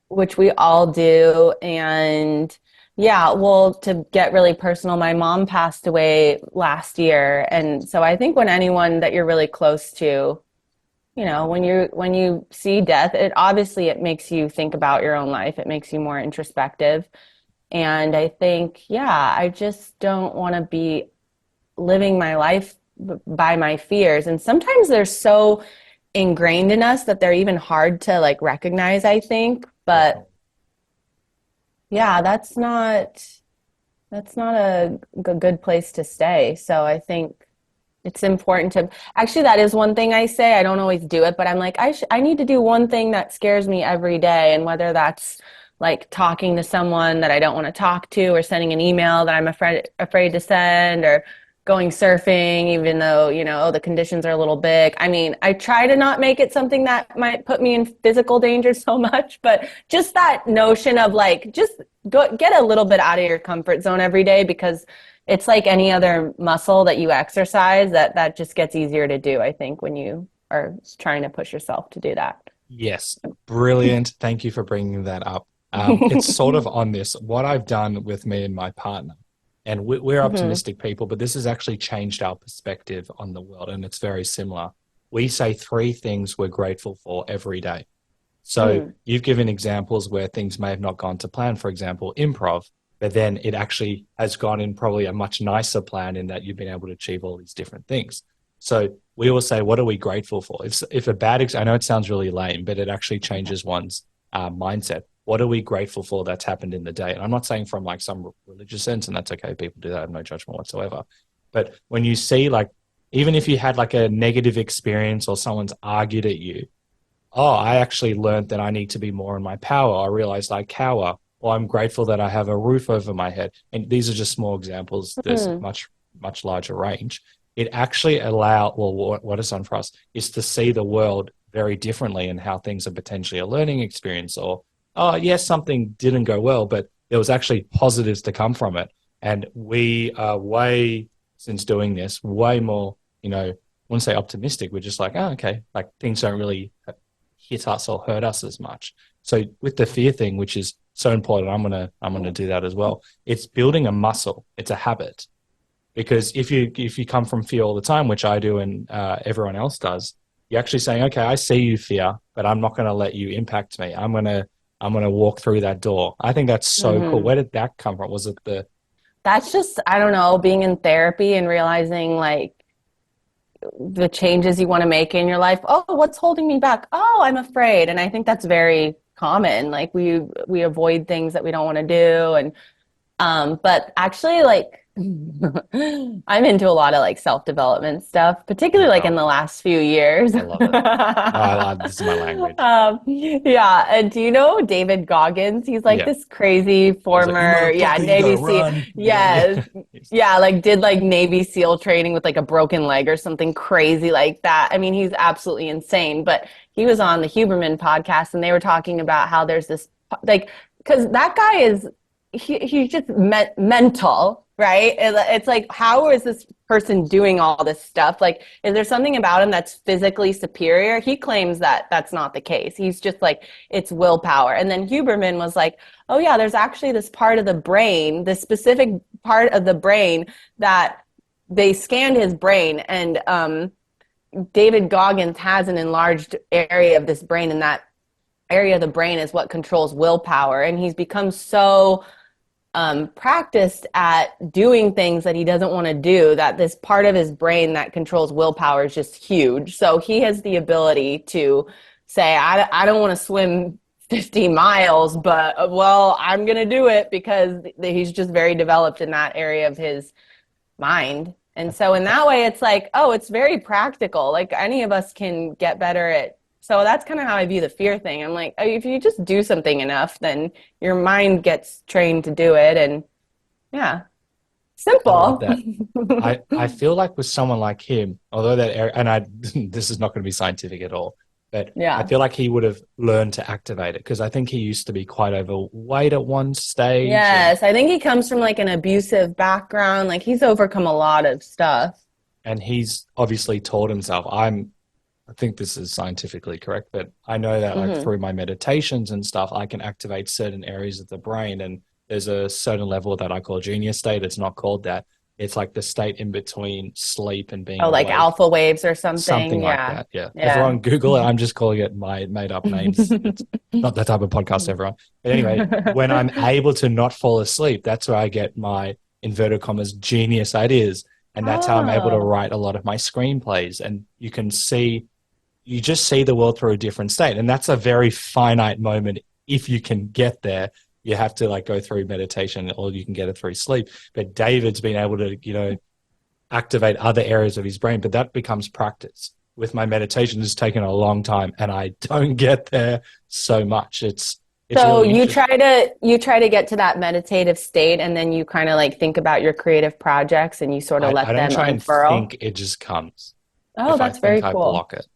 Which we all do. And to get really personal, my mom passed away last year. And so I think when anyone that you're really close to, when you see death, it makes you think about your own life. It makes you more introspective. And I think, I just don't want to be living my life by my fears. And sometimes they're so ingrained in us that they're even hard to like recognize, I think. But that's not a good place to stay. So I think it's important to, actually, that is one thing I say. I don't always do it, but I'm like, I need to do one thing that scares me every day. And whether that's like talking to someone that I don't want to talk to, or sending an email that I'm afraid to send, or going surfing, even though, the conditions are a little big. I mean, I try to not make it something that might put me in physical danger so much, but just that notion of like, just get a little bit out of your comfort zone every day, because it's like any other muscle that you exercise, that just gets easier to do, I think, when you are trying to push yourself to do that. Yes. Brilliant. Thank you for bringing that up. It's sort of on this, what I've done with me and my partner. And we're optimistic people, but this has actually changed our perspective on the world, and it's very similar. We say 3 things we're grateful for every day. So you've given examples where things may have not gone to plan, for example, improv, but then it actually has gone in probably a much nicer plan in that you've been able to achieve all these different things. So we will say, what are we grateful for? If a bad, I know it sounds really lame, but it actually changes one's mindset. What are we grateful for that's happened in the day? And I'm not saying from like some religious sense, and that's okay. People do that. I have no judgment whatsoever. But when you see like, even if you had like a negative experience or someone's argued at you, I actually learned that I need to be more in my power. I realized I cower, or I'm grateful that I have a roof over my head. And these are just small examples. There's a much, much larger range. It actually what is on for us is to see the world very differently, and how things are potentially a learning experience, or yes, something didn't go well, but there was actually positives to come from it. And we are since doing this, way more, I wouldn't say optimistic. We're just like, okay, like things don't really hit us or hurt us as much. So with the fear thing, which is so important, I'm gonna do that as well. It's building a muscle. It's a habit, because if you come from fear all the time, which I do and everyone else does, you're actually saying, okay, I see you fear, but I'm not going to let you impact me. I'm going to walk through that door. I think that's so cool. Where did that come from? Was it That's just, I don't know, being in therapy and realizing like the changes you want to make in your life. Oh, what's holding me back? Oh, I'm afraid. And I think that's very common. Like we avoid things that we don't want to do. And, but actually like I'm into a lot of like self-development stuff, particularly like in Wow, the last few years. I love it. No, this is my language. Yeah, and do you know David Goggins? He's like Yeah. this crazy I was like, you former, yeah, motherfucker, you Navy gotta SEAL. run. You gotta, Yes. yeah. Yeah, like did like Navy SEAL training with like a broken leg or something crazy like that. I mean, he's absolutely insane, but he was on the Huberman podcast and they were talking about how there's this like because that guy is he's just mental, right? It's like, how is this person doing all this stuff? Like, is there something about him that's physically superior? He claims that that's not the case. He's just like, it's willpower. And then Huberman was like, oh yeah, there's actually this part of the brain, this specific part of the brain that they scanned his brain, and David Goggins has an enlarged area of this brain, and that area of the brain is what controls willpower. And he's become so practiced at doing things that he doesn't want to do, that this part of his brain that controls willpower is just huge. So he has the ability to say, I don't want to swim 50 miles, but well, I'm going to do it because he's just very developed in that area of his mind. And so in that way, it's like, oh, it's very practical. Like any of us can get better at. So that's kind of how I view the fear thing. I'm like, if you just do something enough, then your mind gets trained to do it. And yeah, I love simple. that. I feel like with someone like him, although that area, and I this is not going to be scientific at all, but I Yeah. feel like he would have learned to activate it because I think he used to be quite overweight at one stage, Yes. I think he comes from like an abusive background. Like he's overcome a lot of stuff. and he's obviously taught himself. I think this is scientifically correct, but I know that like Hmm. through my meditations and stuff, I can activate certain areas of the brain, and there's a certain level that I call genius state. It's not called that. It's like the state in between sleep and being Oh, like awake. alpha waves or Something something. like Yeah. that. Yeah. Yeah. Everyone Google it. I'm just calling it my made up names. It's not that type of podcast, everyone. But anyway, when I'm able to not fall asleep, that's where I get my inverted commas genius ideas. And that's how I'm able to Oh. write a lot of my screenplays. And you just see the world through a different state. And that's a very finite moment. If you can get there, you have to like go through meditation, or you can get it through sleep. But David's been able to, activate other areas of his brain, but that becomes practice. With my meditation, it's taken a long time, and I don't get there so much. It's So really interesting. you try to get to that meditative state, and then you kind of like think about your creative projects and you sort of I let don't them try and unfurl. think; it just comes. Oh, If I that's think, very I cool. block it.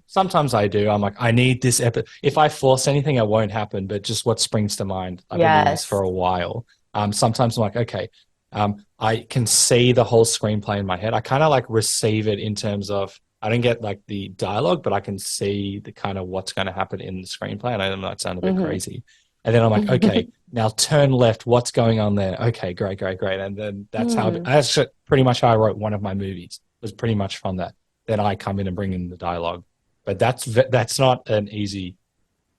Sometimes I do. I'm like, I need this If I force anything, it won't happen. But just what springs to mind. I've been doing this for Yes. a while. Sometimes I'm like, okay, I can see the whole screenplay in my head. I kind of like receive it in terms of I don't get like the dialogue, but I can see the kind of what's going to happen in the screenplay. And I know that might sound a bit Hmm. crazy. And then I'm like, okay, now turn left. What's going on there? Okay, great, great, great. And then Hmm. that's pretty much how I wrote one of my movies. Was pretty much from that. Then I come in and bring in the dialogue. But that's not an easy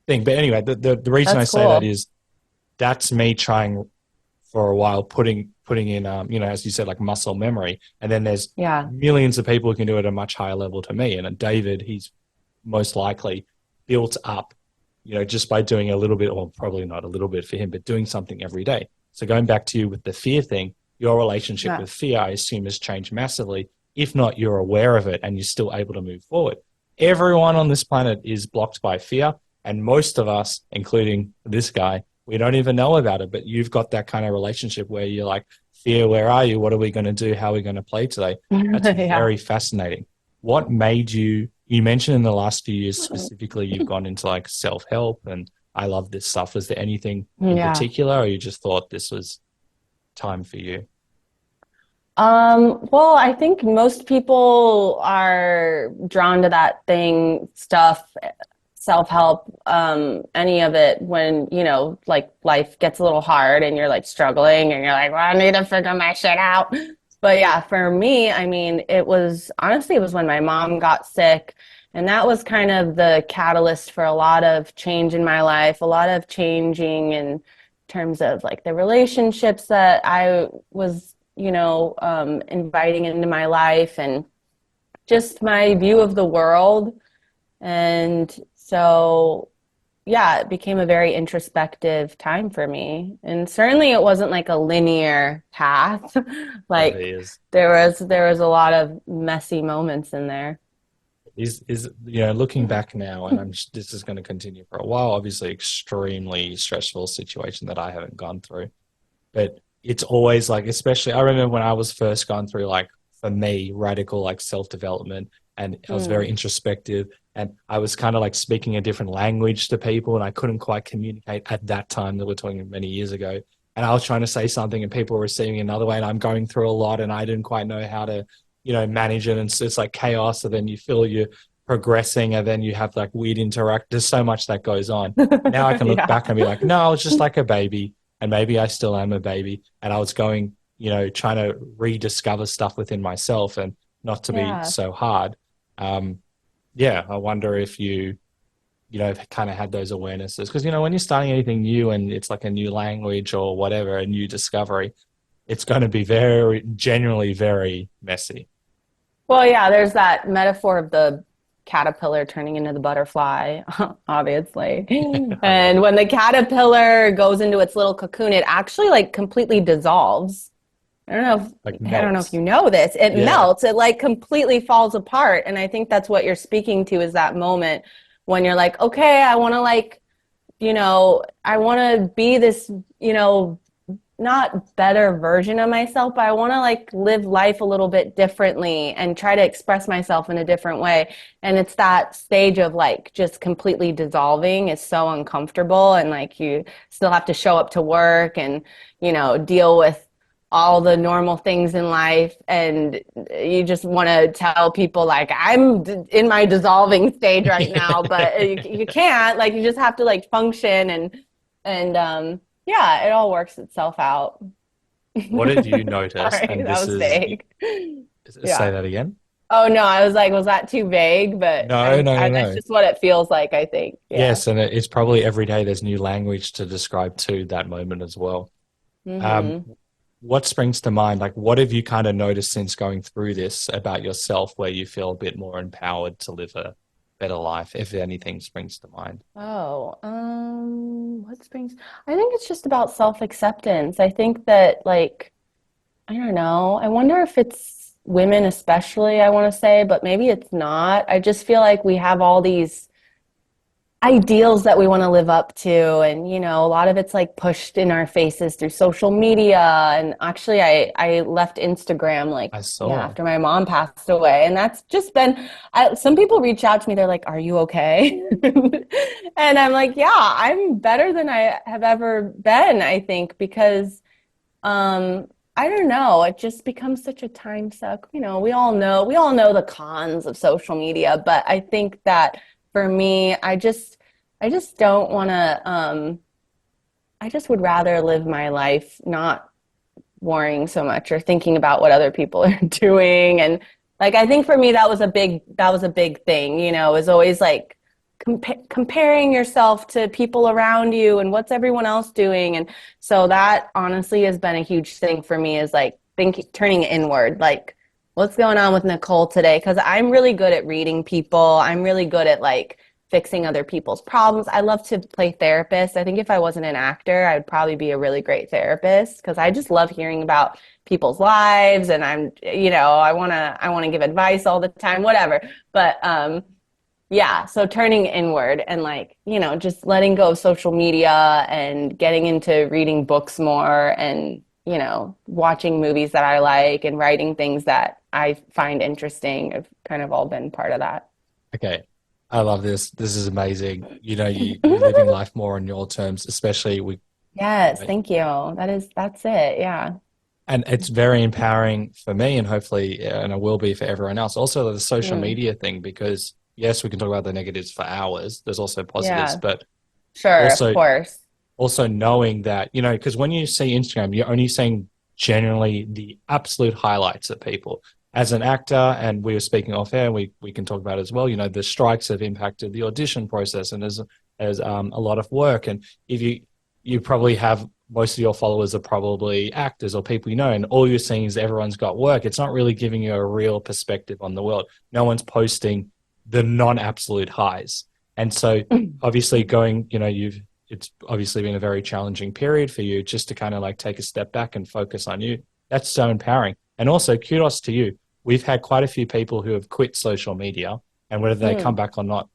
thing. But anyway, the reason I That's say that cool. is that's me trying for a while putting in as you said, like muscle memory. And then there's Yeah. millions of people who can do it at a much higher level to me. And David, he's most likely built up, just by doing a little bit, or probably not a little bit for him, but doing something every day. So going back to you with the fear thing, your relationship Yeah. with fear, I assume, has changed massively. If not, you're aware of it and you're still able to move forward. Everyone on this planet is blocked by fear. And most of us, including this guy, we don't even know about it. But you've got that kind of relationship where you're like, fear, where are you? What are we going to do? How are we going to play today? That's Yeah. very fascinating. What made you mentioned in the last few years specifically, you've gone into like self help, and I love this stuff. Was there anything in Yeah. particular, or you just thought this was time for you? Well, I think most people are drawn to that thing, stuff, self-help, any of it when, like life gets a little hard and you're like struggling and you're like, well, I need to figure my shit out. But yeah, for me, I mean, it was when my mom got sick, and that was kind of the catalyst for a lot of change in my life, a lot of changing in terms of like the relationships that I was, inviting into my life, and just my view of the world. And so, yeah, it became a very introspective time for me. And certainly it wasn't like a linear path. Never Like is. there was a lot of messy moments in there. Is looking back now, and this is going to continue for a while. Obviously, extremely stressful situation that I haven't gone through, but it's always like, especially I remember when I was first going through, like, for me, radical like self-development, and I was very Mm. introspective, and I was kind of like speaking a different language to people, and I couldn't quite communicate at that time, that we're talking many years ago. And I was trying to say something and people were receiving another way, and I'm going through a lot and I didn't quite know how to, manage it. And so it's like chaos. And then you feel you're progressing, and then you have like weird interact. There's so much that goes on. Now I can look Yeah. back and be like, no, I was just like a baby, and maybe I still am a baby. And I was going, trying to rediscover stuff within myself, and not to be Yeah. so hard. Yeah, I wonder if you kind of had those awarenesses, because, when you're starting anything new and it's like a new language or whatever, a new discovery, it's going to be generally very messy. Well, yeah, there's that metaphor of the caterpillar turning into the butterfly, obviously. I love And it. when the caterpillar goes into its little cocoon, it actually like completely dissolves. Like I don't know if melts. you know this. It Yeah. melts. It like completely falls apart. And I think that's what you're speaking to, is that moment when you're like, okay, I want to like, I want to be this, not better version of myself, but I want to like live life a little bit differently and try to express myself in a different way. And it's that stage of like just completely dissolving is so uncomfortable. And like you still have to show up to work and, deal with all the normal things in life. And you just want to tell people like, I'm in my dissolving stage right now, but you can't, like, you just have to like function and yeah, it all works itself out. What did you notice? Sorry, And that this was is, vague. say Yeah. that again. Oh no, I was like, was that too vague? But No, no, no, that's no. just what it feels like, I think. Yeah. Yes, and it's probably every day there's new language to describe to that moment as well. Um, Hmm. what springs to mind? Like, what have you kind of noticed since going through this about yourself, where you feel a bit more empowered to live a better life, if anything springs to mind? Oh, what springs? I think it's just about self-acceptance. I think that like, I don't know. I wonder if it's women especially, I want to say, but maybe it's not. I just feel like we have all these ideals that we want to live up to, and a lot of it's like pushed in our faces through social media. And actually I left Instagram like, I yeah, saw. after my mom passed away, and that's just been some people reach out to me, they're like, are you okay? And I'm like, yeah, I'm better than I have ever been, I think, because um I don't know, it just becomes such a time suck. We all know the cons of social media, but I think that for me, I just don't want to I just would rather live my life not worrying so much or thinking about what other people are doing. And like I think for me that was a big thing, is always like comparing yourself to people around you and what's everyone else doing. And so that honestly has been a huge thing for me, is like turning inward, like what's going on with Nichole today, because I'm really good at reading people. I'm really good at like fixing other people's problems. I love to play therapist. I think if I wasn't an actor, I would probably be a really great therapist, because I just love hearing about people's lives, and I want to give advice all the time, whatever. But yeah, so turning inward and like, just letting go of social media and getting into reading books more, and watching movies that I like and writing things that I find interesting have kind of all been part of that. Okay. I love this. This is amazing. You're living life more on your terms, especially with, Yes, thank you. That's it. Yeah. and it's very empowering for me, and hopefully, and it will be for everyone else. Also, the social Mm, media thing, because yes, we can talk about the negatives for hours. There's also positives, yeah, but sure, of also course. knowing that, because when you see Instagram, you're only seeing generally the absolute highlights of people. As an actor, and we were speaking off air, and we can talk about it as well, the strikes have impacted the audition process, and there's a lot of work. And if you probably have, most of your followers are probably actors or people and all you're seeing is everyone's got work. It's not really giving you a real perspective on the world. No one's posting the non-absolute highs. And so obviously it's obviously been a very challenging period for you just to kind of like take a step back and focus on you. That's so empowering. And also kudos to you. We've had quite a few people who have quit social media, and whether they come back or not,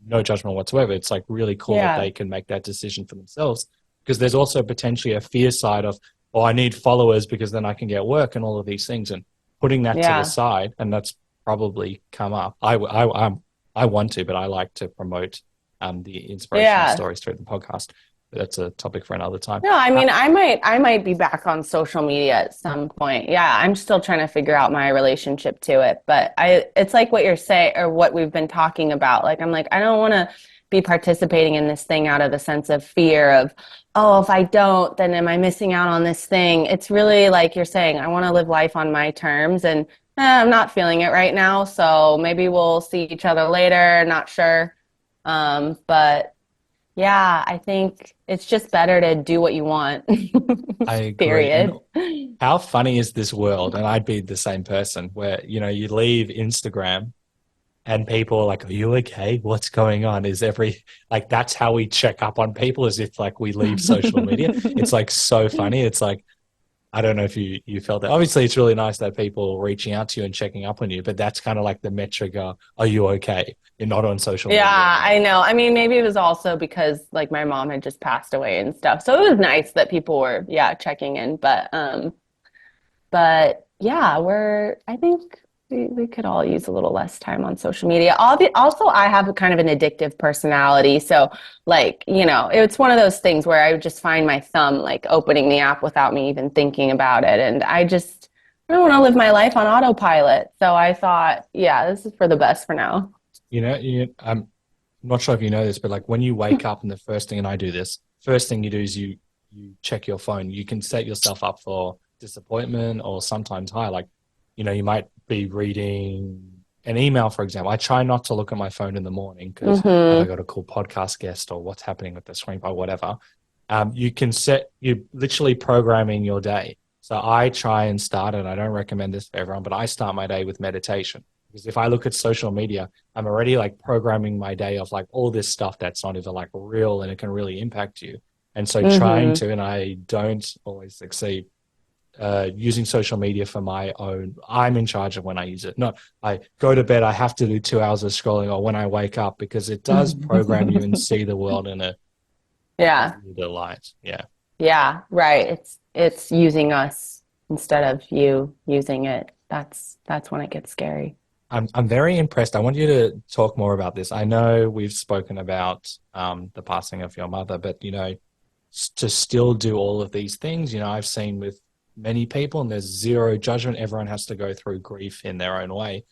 no judgment whatsoever. It's like really cool that they can make that decision for themselves, because there's also potentially a fear side of, oh, I need followers because then I can get work and all of these things, and putting that to the side. And that's probably come up. I want to, but I like to promote the inspirational stories through the podcast. But that's a topic for another time. No, I mean, I might be back on social media at some point. Yeah, I'm still trying to figure out my relationship to it. But it's like what you're saying, or what we've been talking about. Like, I'm like, I don't want to be participating in this thing out of a sense of fear of, oh, if I don't, then am I missing out on this thing? It's really like you're saying, I want to live life on my terms, and I'm not feeling it right now. So maybe we'll see each other later. Not sure. But yeah, I think it's just better to do what you want. I agree. Period. And how funny is this world? And I'd be the same person where, you leave Instagram and people are like, are you okay? What's going on? That's how we check up on people, as if like we leave social media. It's like so funny. It's like, I don't know if you felt that. Obviously, it's really nice that people reaching out to you and checking up on you, but that's kind of like the metric of, are you okay? You're not on social media. Yeah, I know. I mean, maybe it was also because like my mom had just passed away and stuff. So it was nice that people were, checking in. But yeah, I think we could all use a little less time on social media. Also, I have a kind of an addictive personality. So like, it's one of those things where I would just find my thumb like opening the app without me even thinking about it. And I don't want to live my life on autopilot. So I thought, this is for the best for now. I'm not sure if you know this, but like when you wake up and the first thing, and I do this, first thing you do is you check your phone. You can set yourself up for disappointment or sometimes high. Like, you might be reading an email, for example. I try not to look at my phone in the morning because have I got a cool podcast guest or what's happening with the screenplay, whatever. You're literally programming your day. So I try and start, and I don't recommend this for everyone, but I start my day with meditation. Because if I look at social media, I'm already like programming my day of like all this stuff that's not even like real, and it can really impact you. And so trying to, and I don't always succeed, using social media for my own, I'm in charge of when I use it. Not I go to bed, I have to do 2 hours of scrolling, or when I wake up, because it does program you and see the world in a light. Yeah. Yeah, right. It's using us instead of you using it. That's when it gets scary. I'm very impressed. I want you to talk more about this. I know we've spoken about the passing of your mother, but to still do all of these things, I've seen with many people, and there's zero judgment. Everyone has to go through grief in their own way.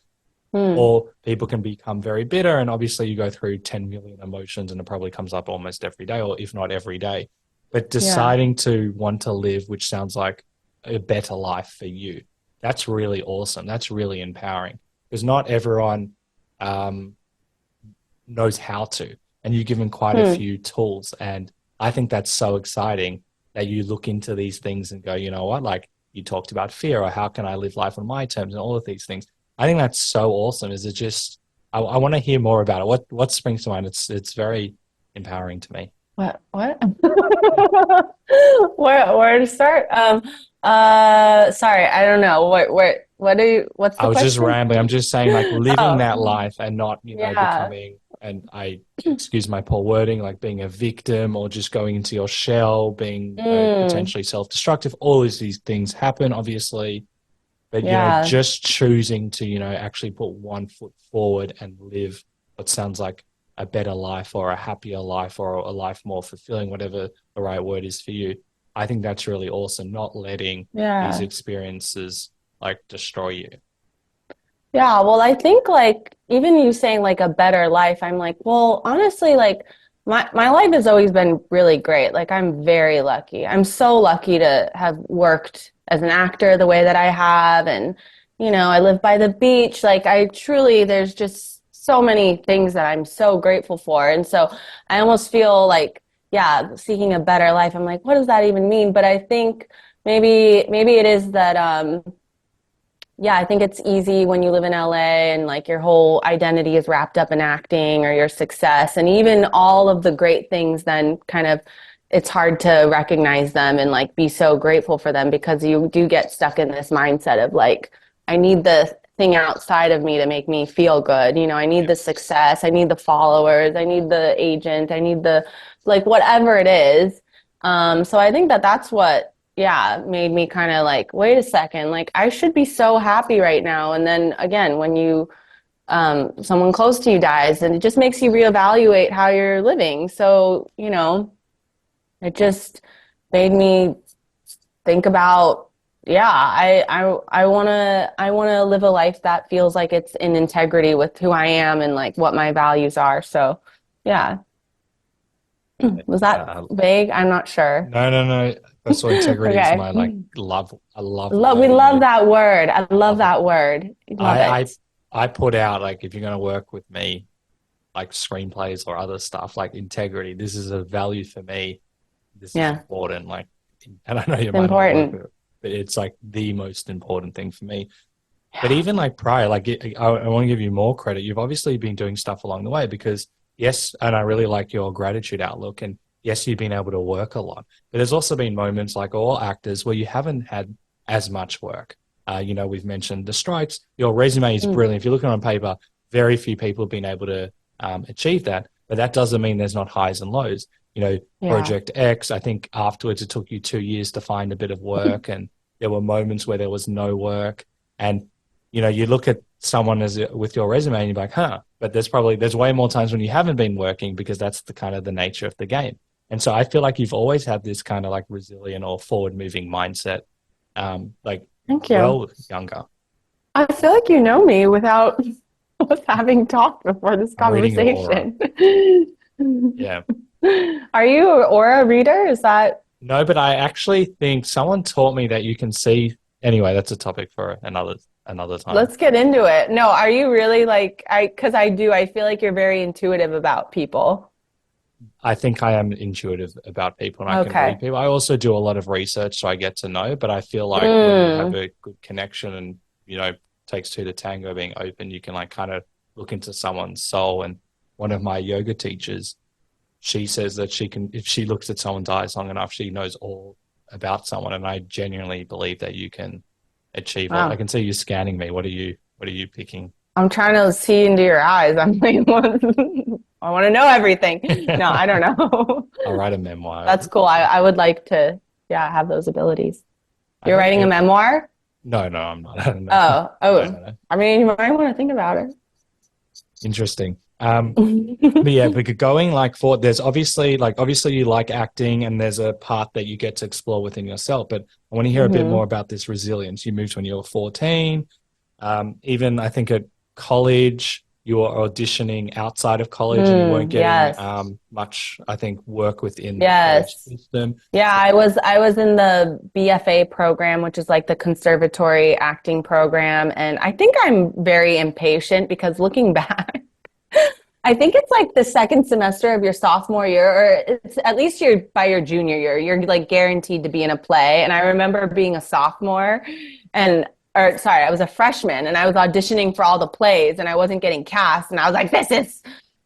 Or people can become very bitter, and obviously you go through 10 million emotions, and it probably comes up almost every day, or if not every day. But deciding to want to live, which sounds like a better life for you, that's really awesome. That's really empowering. Because not everyone knows how to, and you're given quite a few tools. And I think that's so exciting that you look into these things and go, you know what, like you talked about fear, or how can I live life on my terms, and all of these things. I think that's so awesome. Is it just, I want to hear more about it. What springs to mind? It's very empowering to me. What? Where to start? Sorry, I don't know. What's the I was question? just rambling. I'm just saying, like, living that life and not, becoming, and I excuse my poor wording, like being a victim or just going into your shell, being potentially self-destructive. All of these things happen, obviously, but just choosing to, actually put one foot forward and live what sounds like a better life, or a happier life, or a life more fulfilling, whatever the right word is for you. I think that's really awesome. Not letting these experiences like destroy you. Yeah, well, I think like even you saying like a better life, I'm like, well, honestly, like my life has always been really great. Like I'm very lucky. I'm so lucky to have worked as an actor the way that I have, and I live by the beach. Like there's just so many things that I'm so grateful for. And so I almost feel like, seeking a better life. I'm like, what does that even mean? But I think maybe it is that yeah, I think it's easy when you live in LA and like your whole identity is wrapped up in acting or your success. And even all of the great things, then kind of it's hard to recognize them and like be so grateful for them because you do get stuck in this mindset of like, I need the thing outside of me to make me feel good. You know, I need the success, I need the followers, I need the agent, I need the like whatever it is. So I think that that's what, yeah, made me kind of like, wait a second, like I should be so happy right now. And then again, when you, someone close to you dies, and it just makes you reevaluate how you're living. So, you know, it just made me think about, yeah, I want to live a life that feels like it's in integrity with who I am and like what my values are. So, yeah. Was that vague? I'm not sure. No. Personal integrity is Okay. my like love. I love We learning love it. that word. I love Love it. that word. Love I, I it. I put out like if you're going to work with me, like screenplays or other stuff, like integrity. This is a value for me. This is Yeah, important. Like, and I know you it's might not work important. with it, but it's like the most important thing for me. But Yeah. even like prior, like I want to give you more credit. You've obviously been doing stuff along the way because yes, and I really like your gratitude outlook. And yes, you've been able to work a lot. But there's also been moments like all actors where you haven't had as much work. We've mentioned the strikes. Your resume is Mm, brilliant. If you look at it on paper, very few people have been able to achieve that. But that doesn't mean there's not highs and lows. yeah. Project X, I think afterwards it took you 2 years to find a bit of work, and there were moments where there was no work. And you look at someone with your resume and you're like, huh, but there's way more times when you haven't been working because that's the kind of the nature of the game. And so I feel like you've always had this kind of like resilient or forward moving mindset, like Thank you. well younger. I feel like you know me without us having talked before this I'm reading your aura. conversation. Yeah. Are you an aura reader? Is that No, but I actually think someone taught me that you can see. Anyway, that's a topic for another time. let's get into it. No, are you really like because I feel like you're very intuitive about people. I think I am intuitive about people and I can read Okay. people. I also do a lot of research, so I get to know, but I feel like when you have Mm, a good connection and, takes two to tango being open, you can like kind of look into someone's soul. And one of my yoga teachers, she says that she can, if she looks at someone's eyes long enough, she knows all about someone. And I genuinely believe that you can achieve all. I wow. can see you scanning me. What are you picking? I'm trying to see into your eyes. I'm like, I want to know everything. No, I don't know. I'll write a memoir. That's cool. I would like to, yeah, have those abilities. I You're think writing a memoir? no, I'm not. I don't know. Oh. No. I mean, you might want to think about Interesting. But it. yeah, but going like for there's obviously you like acting and there's a part that you get to explore within yourself. But I want to hear a bit more hmm about this resilience. You moved when you were 14. Even I think at college you were auditioning outside of college and you weren't getting Yes. much, I think, work within the college Yes. system. Yeah, So I was in the BFA program, which is like the conservatory acting program, and I think I'm very impatient because looking back, I think it's like the second semester of your sophomore year, or it's at least you're by your junior year, you're like guaranteed to be in a play. And I remember being a sophomore and or sorry, I was a freshman and I was auditioning for all the plays and I wasn't getting cast. And I was like, this is,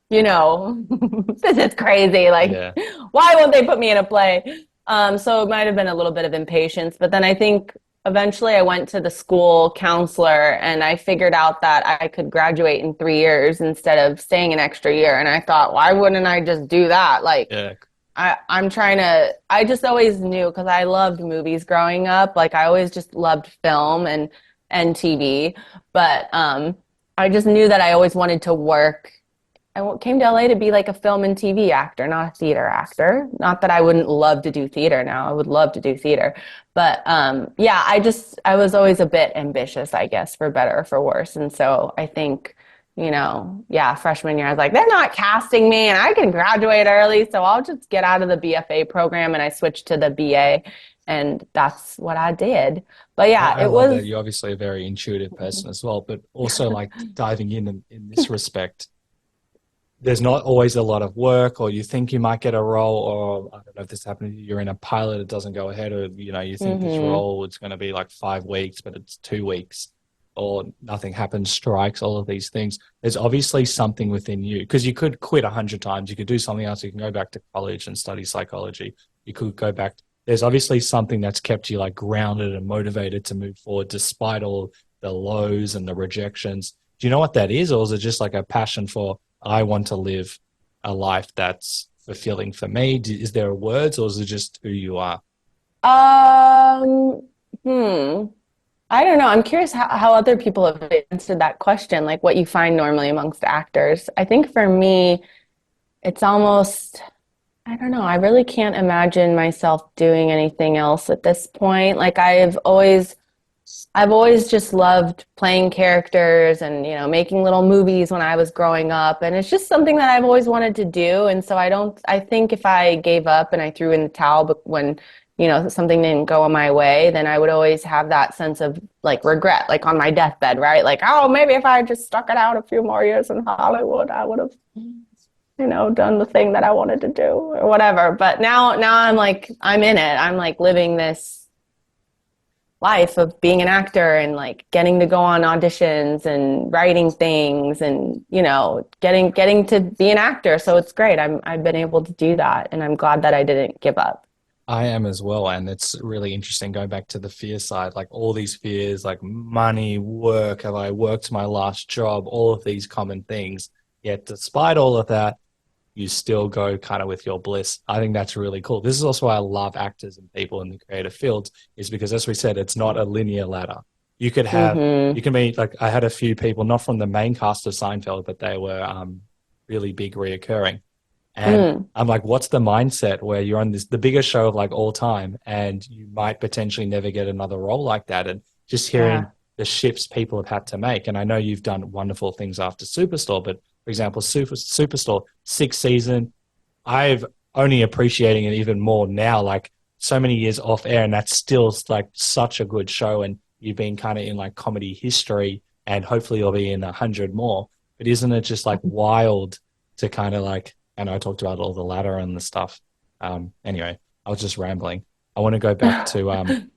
this is crazy. Like, yeah, why won't they put me in a play? So it might have been a little bit of impatience, but then I think eventually I went to the school counselor and I figured out that I could graduate in 3 years instead of staying an extra year. And I thought, why wouldn't I just do that? Like, yeah, I just always knew because I loved movies growing up. Like I always just loved film and TV. But I just knew that I always wanted to work. Came to LA to be like a film and TV actor, not a theater actor. Not that I wouldn't love to do theater now. I would love to do theater. But yeah, I was always a bit ambitious, I guess, for better or for worse. And so I think, yeah, freshman year, I was like, they're not casting me and I can graduate early. So I'll just get out of the BFA program. And I switched to the BA. And that's what I did. But yeah, I it love that. was. You're obviously a very intuitive person as well, but also like diving in this respect, there's not always a lot of work, or you think you might get a role, or I don't know if this happened to you, you're in a pilot, it doesn't go ahead, or you think this Mhm. role is going to be like 5 weeks, but it's 2 weeks. or nothing happens, strikes, all of these things. There's obviously something within you, because you could quit 100 times. You could do something else. You can go back to college and study psychology. You could go back. There's obviously something that's kept you like grounded and motivated to move forward despite all the lows and the rejections. Do you know what that is? Or is it just like a passion for, I want to live a life that's fulfilling for me? Is there words, or is it just who you are? Um, hmm. I don't know. I'm curious how other people have answered that question, like what you find normally amongst actors. I think for me, it's almost, I don't know. I really can't imagine myself doing anything else at this point. Like I've always just loved playing characters and, you know, making little movies when I was growing up. And it's just something that I've always wanted to do. And so I think if I gave up and I threw in the towel, but when, you know, something didn't go my way, then I would always have that sense of like regret, like on my deathbed, right? Like, oh, maybe if I had just stuck it out a few more years in Hollywood, I would have, you know, done the thing that I wanted to do or whatever. But now I'm like, I'm in it. I'm like living this life of being an actor and like getting to go on auditions and writing things and, you know, getting to be an actor. So it's great. I've been able to do that, and I'm glad that I didn't give up. I am as well. And it's really interesting going back to the fear side, like all these fears, like money, work, have I worked my last job, all of these common things. Yet despite all of that, you still go kind of with your bliss. I think that's really cool. This is also why I love actors and people in the creative fields, is because, as we said, it's not a linear ladder. You could have, you can be like, I had a few people, not from the main cast of Seinfeld, but they were really big reoccurring. And I'm like, what's the mindset where you're on the biggest show of like all time, and you might potentially never get another role like that? And just hearing the shifts people have had to make. And I know you've done wonderful things after Superstore, but for example, Superstore, 6th season, I've only appreciating it even more now, like so many years off air, and that's still like such a good show. And you've been kind of in like comedy history, and hopefully you'll be in 100 more. But isn't it just like wild to kind of like, and I talked about all the ladder and the stuff. Anyway, I was just rambling. I want to go back to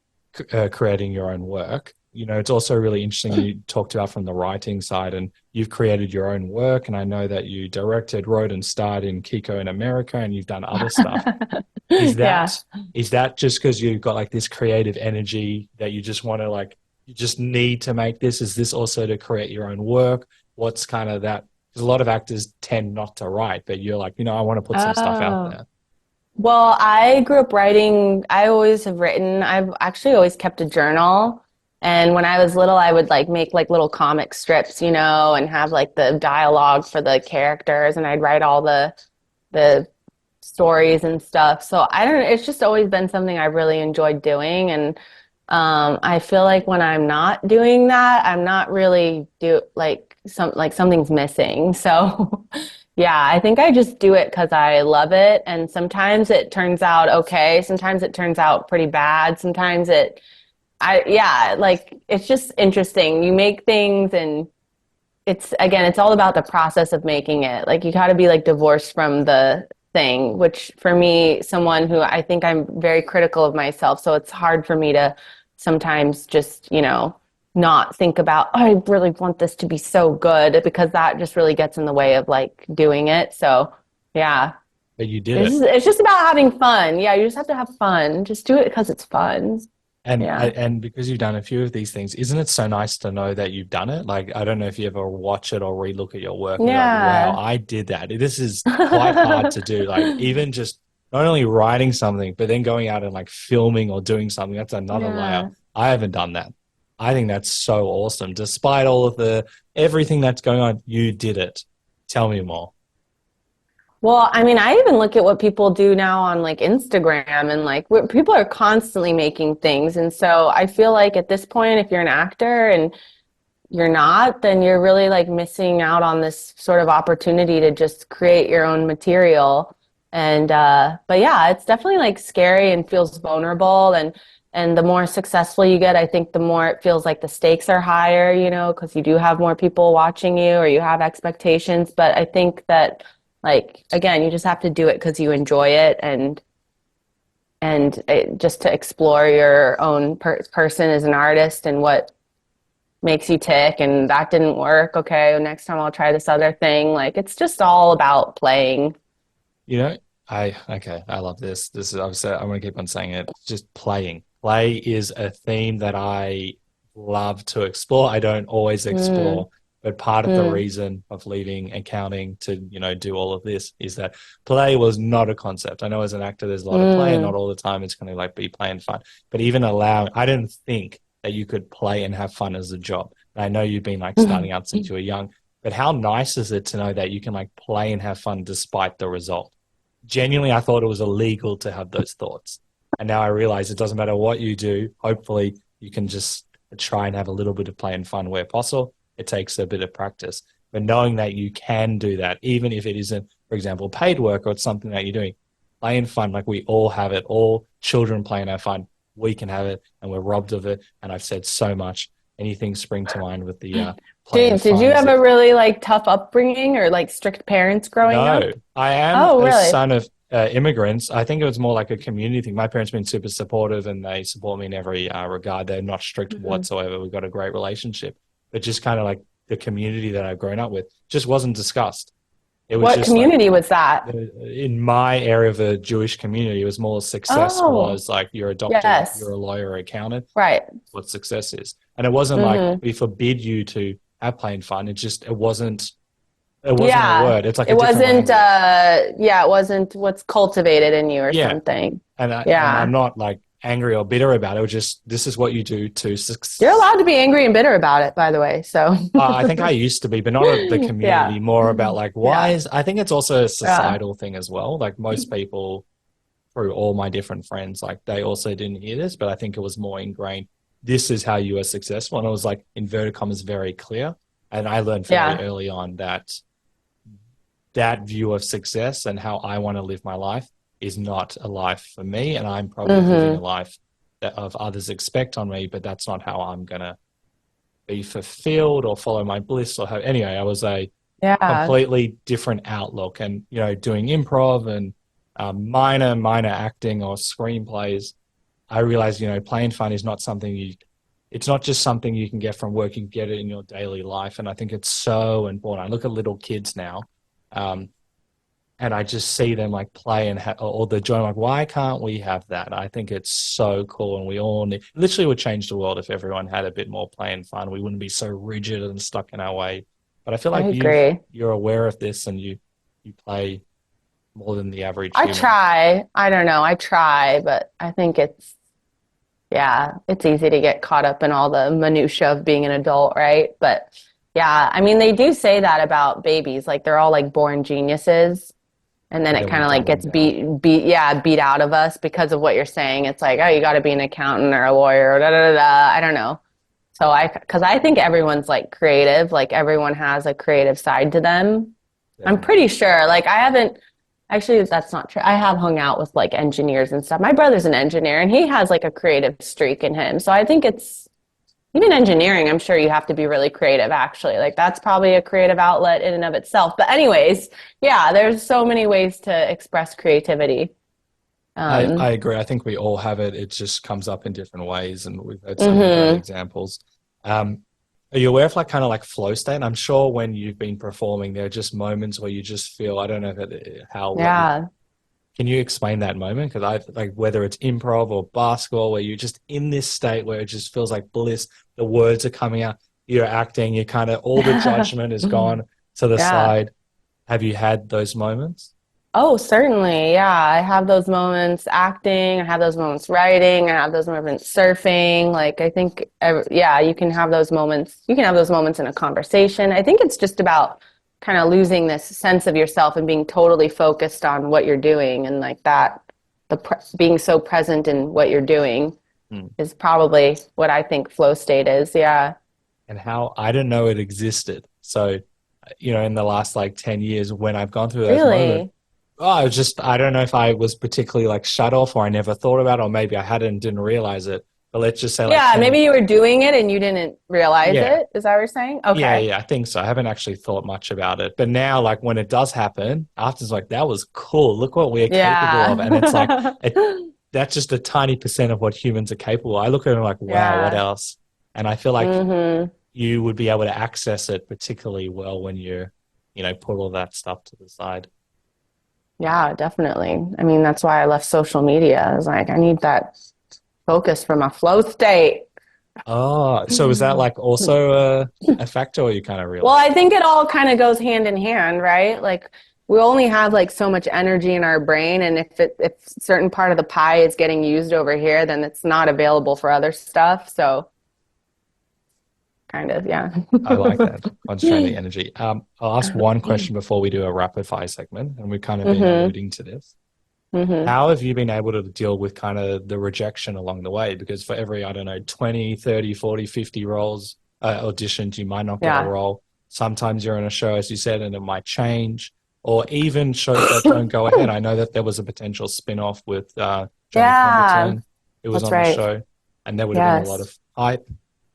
creating your own work. You know, it's also really interesting you talked about from the writing side, and you've created your own work. And I know that you directed, wrote, and starred in Kiko in America, and you've done other stuff. Is that just because you've got like this creative energy that you just want to like, you just need to make this? Is this also to create your own work? What's kind of that? Because a lot of actors tend not to write, but you're like, you know, I want to put some stuff out there. Well, I grew up writing. I always have written. I've actually always kept a journal. And when I was little, I would like make like little comic strips, you know, and have like the dialogue for the characters, and I'd write all the stories and stuff. So I don't know, it's just always been something I really enjoyed doing. And I feel like when I'm not doing that, I'm not really something's missing. So yeah, I think I just do it because I love it. And sometimes it turns out okay. Sometimes it turns out pretty bad. Sometimes it's just interesting. You make things, and it's all about the process of making it. Like you got to be like divorced from the thing, which for me, someone who I think I'm very critical of myself. So it's hard for me to sometimes just, you know, not think about, oh, I really want this to be so good, because that just really gets in the way of like doing it. So yeah. But you did it. It's just about having fun. Yeah, you just have to have fun. Just do it because it's fun. And because you've done a few of these things, isn't it so nice to know that you've done it? Like, I don't know if you ever watch it or relook at your work. And you're like, wow, I did that. This is quite hard to do. Like, even just not only writing something, but then going out and like filming or doing something, that's another layer. I haven't done that. I think that's so awesome. Despite all of everything that's going on, you did it. Tell me more. Well, I mean, I even look at what people do now on like Instagram, and like people are constantly making things. And so I feel like at this point, if you're an actor and you're not, then you're really like missing out on this sort of opportunity to just create your own material. And but yeah, it's definitely like scary and feels vulnerable. And the more successful you get, I think the more it feels like the stakes are higher, you know, because you do have more people watching you, or you have expectations. But I think that, like, again, you just have to do it because you enjoy it, and just to explore your own person as an artist, and what makes you tick and that didn't work. Okay, next time I'll try this other thing. Like it's just all about playing. You know, I love this. This is obviously I'm gonna keep on saying it. Just playing. Play is a theme that I love to explore. I don't always Mm, explore, but part of the mm, reason of leaving accounting to, do all of this is that play was not a concept. I know as an actor there's a lot of play and mm, not all the time it's gonna like be play and fun. But even I didn't think that you could play and have fun as a job. And I know you've been like starting out since you were young, but how nice is it to know that you can like play and have fun despite the result? Genuinely, I thought it was illegal to have those thoughts. And now I realize it doesn't matter what you do. Hopefully, you can just try and have a little bit of play and fun where possible. It takes a bit of practice. But knowing that you can do that, even if it isn't, for example, paid work or it's something that you're doing, play and fun, like we all have it. All children play and have fun. We can have it, and we're robbed of it. And I've said so much. Anything spring to mind with the play and Did fun? you Is have it? a really like tough upbringing or like strict parents growing No, up? I am Oh, a really? son of immigrants. I think it was more like a community thing. My parents have been super supportive and they support me in every regard. They're not strict Mhm. whatsoever. We've got a great relationship, but just kind of like the community that I've grown up with just wasn't discussed. It was What just like community was that? in my area of the Jewish community, it was more success Oh, was like you're a doctor, you're yes. a lawyer, or accountant. Right. What success is, and it wasn't like Hmm. we forbid you to have play and fun. It wasn't a Yeah. word. It's like a It different wasn't language. yeah, it wasn't what's cultivated in you or Yeah, something. and I'm Yeah. not like angry or bitter about it. It was just this is what you do to You're success. allowed to be angry and bitter about it, by the way. So I think I used to be, but not at the yeah. community. More about like why Yeah. is I think it's also a Yeah. societal thing as well. Like most people, through all my different friends, like they also didn't hear this, but I think it was more ingrained. This is how you are successful, and it was like inverted commas very clear. And I learned very Yeah. early on that that view of success and how I want to live my life is not a life for me. And I'm probably living a Hmm. life that of others expect on me, but that's not how I'm going to be fulfilled or follow my bliss or have. Anyway, I was a Yeah. completely different outlook and, doing improv and minor acting or screenplays. I realized, playing fun is not something it's not just something you can get from work, you can get it in your daily life. And I think it's so important. I look at little kids now, um, and I just see them like play and all the joy. I'm like, why can't we have that? I think it's so cool, and we all need. Literally, would change the world if everyone had a bit more play and fun. We wouldn't be so rigid and stuck in our way. But I feel I like agree. you're aware of this, and you play more than the average I human. try. I don't know. I try, but I think yeah, it's easy to get caught up in all the minutia of being an adult, right? But yeah, I mean, they do say that about babies. Like they're all like born geniuses. And then But it then we kind of like dumb them gets down. beat out of us because of what you're saying. It's like, oh, you got to be an accountant or a lawyer or da da da da. I don't know. So because I think everyone's like creative, like everyone has a creative side to them. I'm Definitely. pretty sure. Like I haven't actually, that's not true. I have hung out with like engineers and stuff. My brother's an engineer and he has like a creative streak in him. So I think it's even engineering, I'm sure you have to be really creative, actually. Like, that's probably a creative outlet in and of itself. But, anyways, yeah, there's so many ways to express creativity. I Um, agree. I think we all have it. It just comes up in different ways, and we've had so many great mhm. examples. Um, are you aware of like kind of like flow state? I'm sure when you've been performing, there are just moments where you just feel, I don't know Yeah. can you explain that moment? Because I like whether it's improv or basketball, where you're just in this state where it just feels like bliss. The words are coming out, you're acting, you kind of all the judgment is gone to the Yeah. side. Have you had those moments? Oh, certainly. Yeah. I have those moments acting. I have those moments writing. I have those moments surfing. Like, I think, yeah, you can have those moments. You can have those moments in a conversation. I think it's just about kind of losing this sense of yourself and being totally focused on what you're doing and like that, being so present in what you're doing Hmm. is probably what I think flow state is. Yeah. And how I didn't know it existed. So, in the last like 10 years, when I've gone through those moments, Really? oh, I don't know if I was particularly like shut off or I never thought about it, or maybe I hadn't, didn't realize it. But let's just say like Yeah. 10, Maybe you were doing it and you didn't realize yeah, it. Is that what you're saying? yeah, Okay. yeah, I think so. I haven't actually thought much about it. But now, like when it does happen, after it's like, that was cool. Look what we're capable of. And it's like, Yeah. that's just a tiny percent of what humans are capable of. I look at it like, wow, what Yeah. else? And I feel like Hmm. you would be able to access it particularly well when you're, put all that stuff to the side. Yeah, definitely. I mean, that's why I left social media. I was like, I need that focus from a flow state. Oh, so is that like also a factor, or you kind of Well, realize? I think it all kind of goes hand in hand, right? Like we only have like so much energy in our brain, and if certain part of the pie is getting used over here, then it's not available for other stuff. So kind of, yeah. I like that. Concentrating the energy. I'll ask one question before we do a rapid fire segment, and we've kind of been alluding to this. How have you been able to deal with kind of the rejection along the way? Because for every, I don't know, 20, 30, 40, 50 roles, auditions, you might not get a role. Sometimes you're in a show, as you said, and it might change. Or even shows that don't go ahead. I know that there was a potential spin-off with Johnny Pemberton. It was that's on right. the show, and there would have been a lot of hype.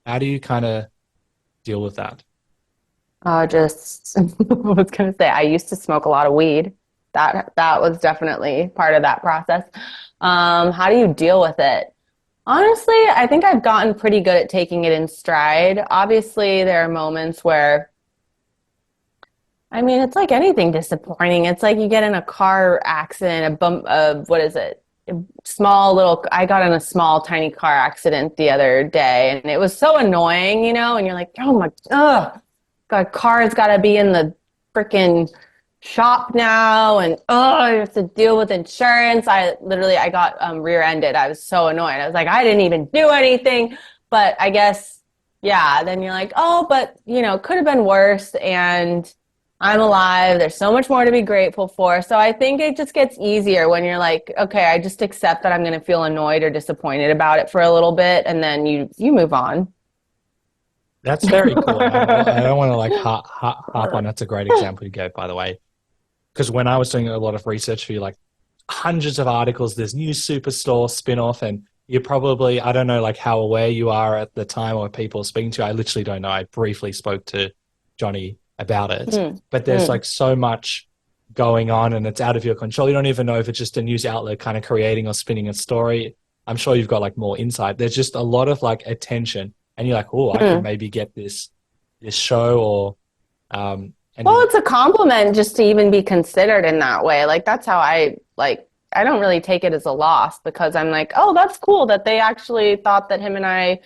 How do you kind of deal with that? Just I was gonna say I used to smoke a lot of weed. That was definitely part of that process. How do you deal with it? Honestly, I think I've gotten pretty good at taking it in stride. Obviously, there are moments where, I mean, it's like anything disappointing. It's like you get in a car accident, a bump of, what is it? I got in a small, tiny car accident the other day, and it was so annoying, and you're like, oh my, God, car's got to be in the freaking shop now, and I have to deal with insurance. I got rear-ended. I was so annoyed. I was like, I didn't even do anything, but I guess, yeah, then you're like, oh, but could have been worse, and I'm alive. There's so much more to be grateful for. So I think it just gets easier when you're like, okay, I just accept that I'm going to feel annoyed or disappointed about it for a little bit, and then you move on. That's very cool. I don't want to like harp on. That's a great example you gave, by the way. Because when I was doing a lot of research for you, like hundreds of articles, there's new Superstore spin-off, and you're probably, I don't know, like how aware you are at the time or people speaking to you. I literally don't know. I briefly spoke to Johnny about it, but there's like so much going on and it's out of your control. You don't even know if it's just a news outlet kind of creating or spinning a story. I'm sure you've got like more insight. There's just a lot of like attention, and you're like, oh, I can maybe get this show or well, it's a compliment just to even be considered in that way. Like that's how I don't really take it as a loss, because I'm like, oh, that's cool that they actually thought that him and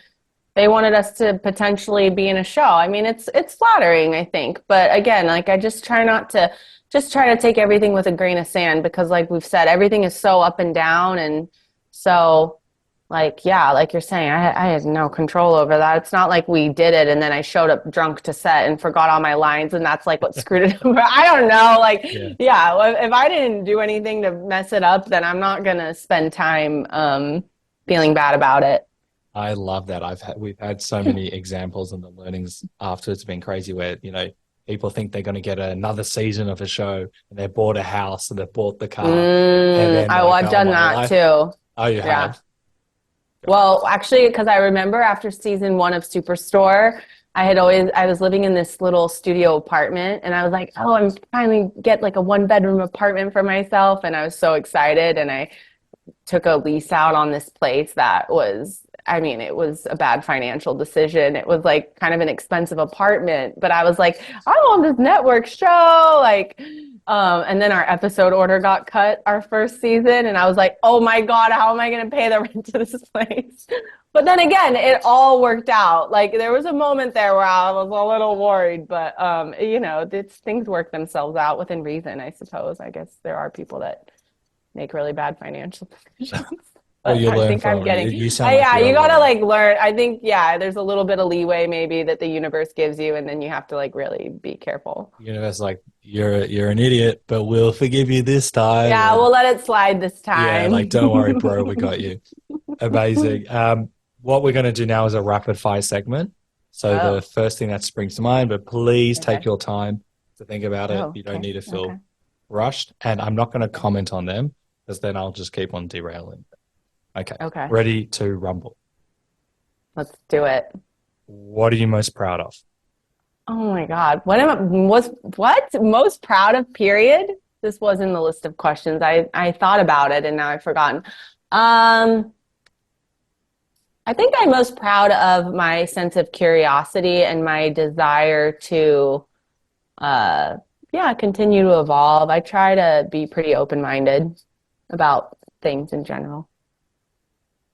they wanted us to potentially be in a show. I mean, it's flattering, I think. But again, like I just try to take everything with a grain of sand, because like we've said, everything is so up and down. And so like, yeah, like you're saying, I had no control over that. It's not like we did it and then I showed up drunk to set and forgot all my lines, and that's like what screwed it up. I don't know. Like, yeah, if I didn't do anything to mess it up, then I'm not going to spend time feeling bad about it. I love that. We've had so many examples, and the learnings afterwards have been crazy, where, people think they're going to get another season of a show, and they bought a house and they bought the car. And then I've done that too. Oh, you have? Well, actually, because I remember after season 1 of Superstore, I was living in this little studio apartment, and I was like, oh, I'm finally get like a 1-bedroom apartment for myself. And I was so excited. And I took a lease out on this place that was, I mean, it was a bad financial decision. It was like kind of an expensive apartment, but I was like, I want this network show. Like, and then our episode order got cut our first season. And I was like, oh my God, how am I going to pay the rent to this place? But then again, it all worked out. Like there was a moment there where I was a little worried, but things work themselves out within reason, I suppose. I guess there are people that make really bad financial decisions. Well, you learn from I'm getting. you sound like you you're gotta learning. like learn. I think there's a little bit of leeway maybe that the universe gives you, and then you have to like really be careful. The universe is like, you're an idiot, but we'll forgive you this time. Yeah, we'll let it slide this time. Yeah, like don't worry, bro, we got you. Amazing. What we're gonna do now is a rapid fire segment. So the first thing that springs to mind, but please take your time to think about it. You don't need to feel rushed, and I'm not going to comment on them, because then I'll just keep on derailing. Okay. Ready to rumble. Let's do it. What are you most proud of? Oh my God. What most proud of, period? This was in the list of questions. I thought about it and now I've forgotten. I think I'm most proud of my sense of curiosity and my desire to, uh, yeah, continue to evolve. I try to be pretty open-minded about things in general.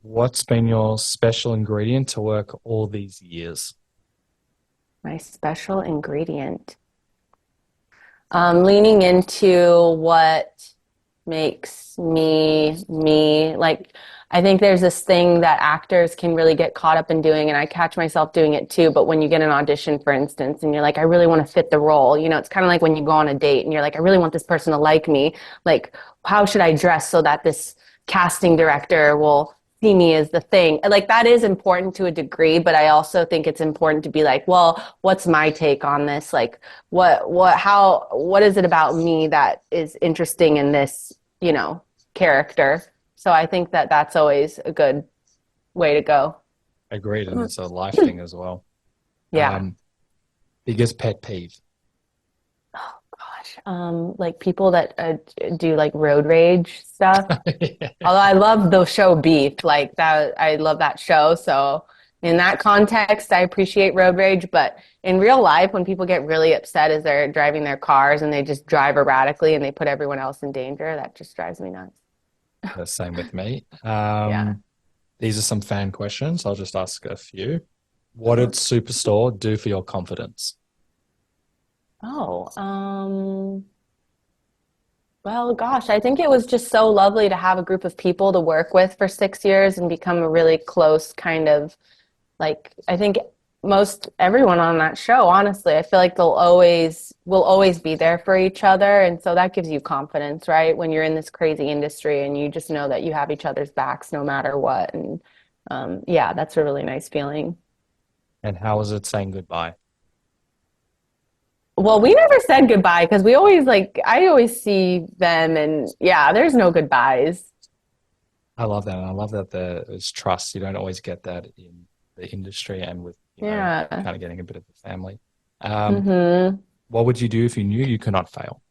What's been your special ingredient to work all these years? My special ingredient. Leaning into what makes me me. Like, I think there's this thing that actors can really get caught up in doing, and I catch myself doing it too. But when you get an audition, for instance, and you're like, I really want to fit the role, it's kind of like when you go on a date and you're like, I really want this person to like me. Like, how should I dress so that this casting director will see me as the thing? Like, that is important to a degree, but I also think it's important to be like, well, what's my take on this? Like, what is it about me that is interesting in this, character? So I think that that's always a good way to go. Agreed, and it's a life thing as well. Yeah. Biggest pet peeve. Oh gosh. Like people that do like road rage stuff. Although I love the show Beef, like that, I love that show. So in that context, I appreciate road rage. But in real life, when people get really upset as they're driving their cars and they just drive erratically and they put everyone else in danger, that just drives me nuts. The same with me. Yeah. These are some fan questions. I'll just ask a few. What did Superstore do for your confidence? Oh, well, gosh, I think it was just so lovely to have a group of people to work with for 6 years and become a really close kind of like, I think most everyone on that show, honestly, I feel like will always be there for each other. And so that gives you confidence, right? When you're in this crazy industry and you just know that you have each other's backs no matter what. And yeah, that's a really nice feeling. And how was it saying goodbye? Well, we never said goodbye because I always see them and yeah, there's no goodbyes. I love that. And I love that there's trust. You don't always get that in the industry and with, Yeah. kind of getting a bit of a family. Mm-hmm. What would you do if you knew you could not fail?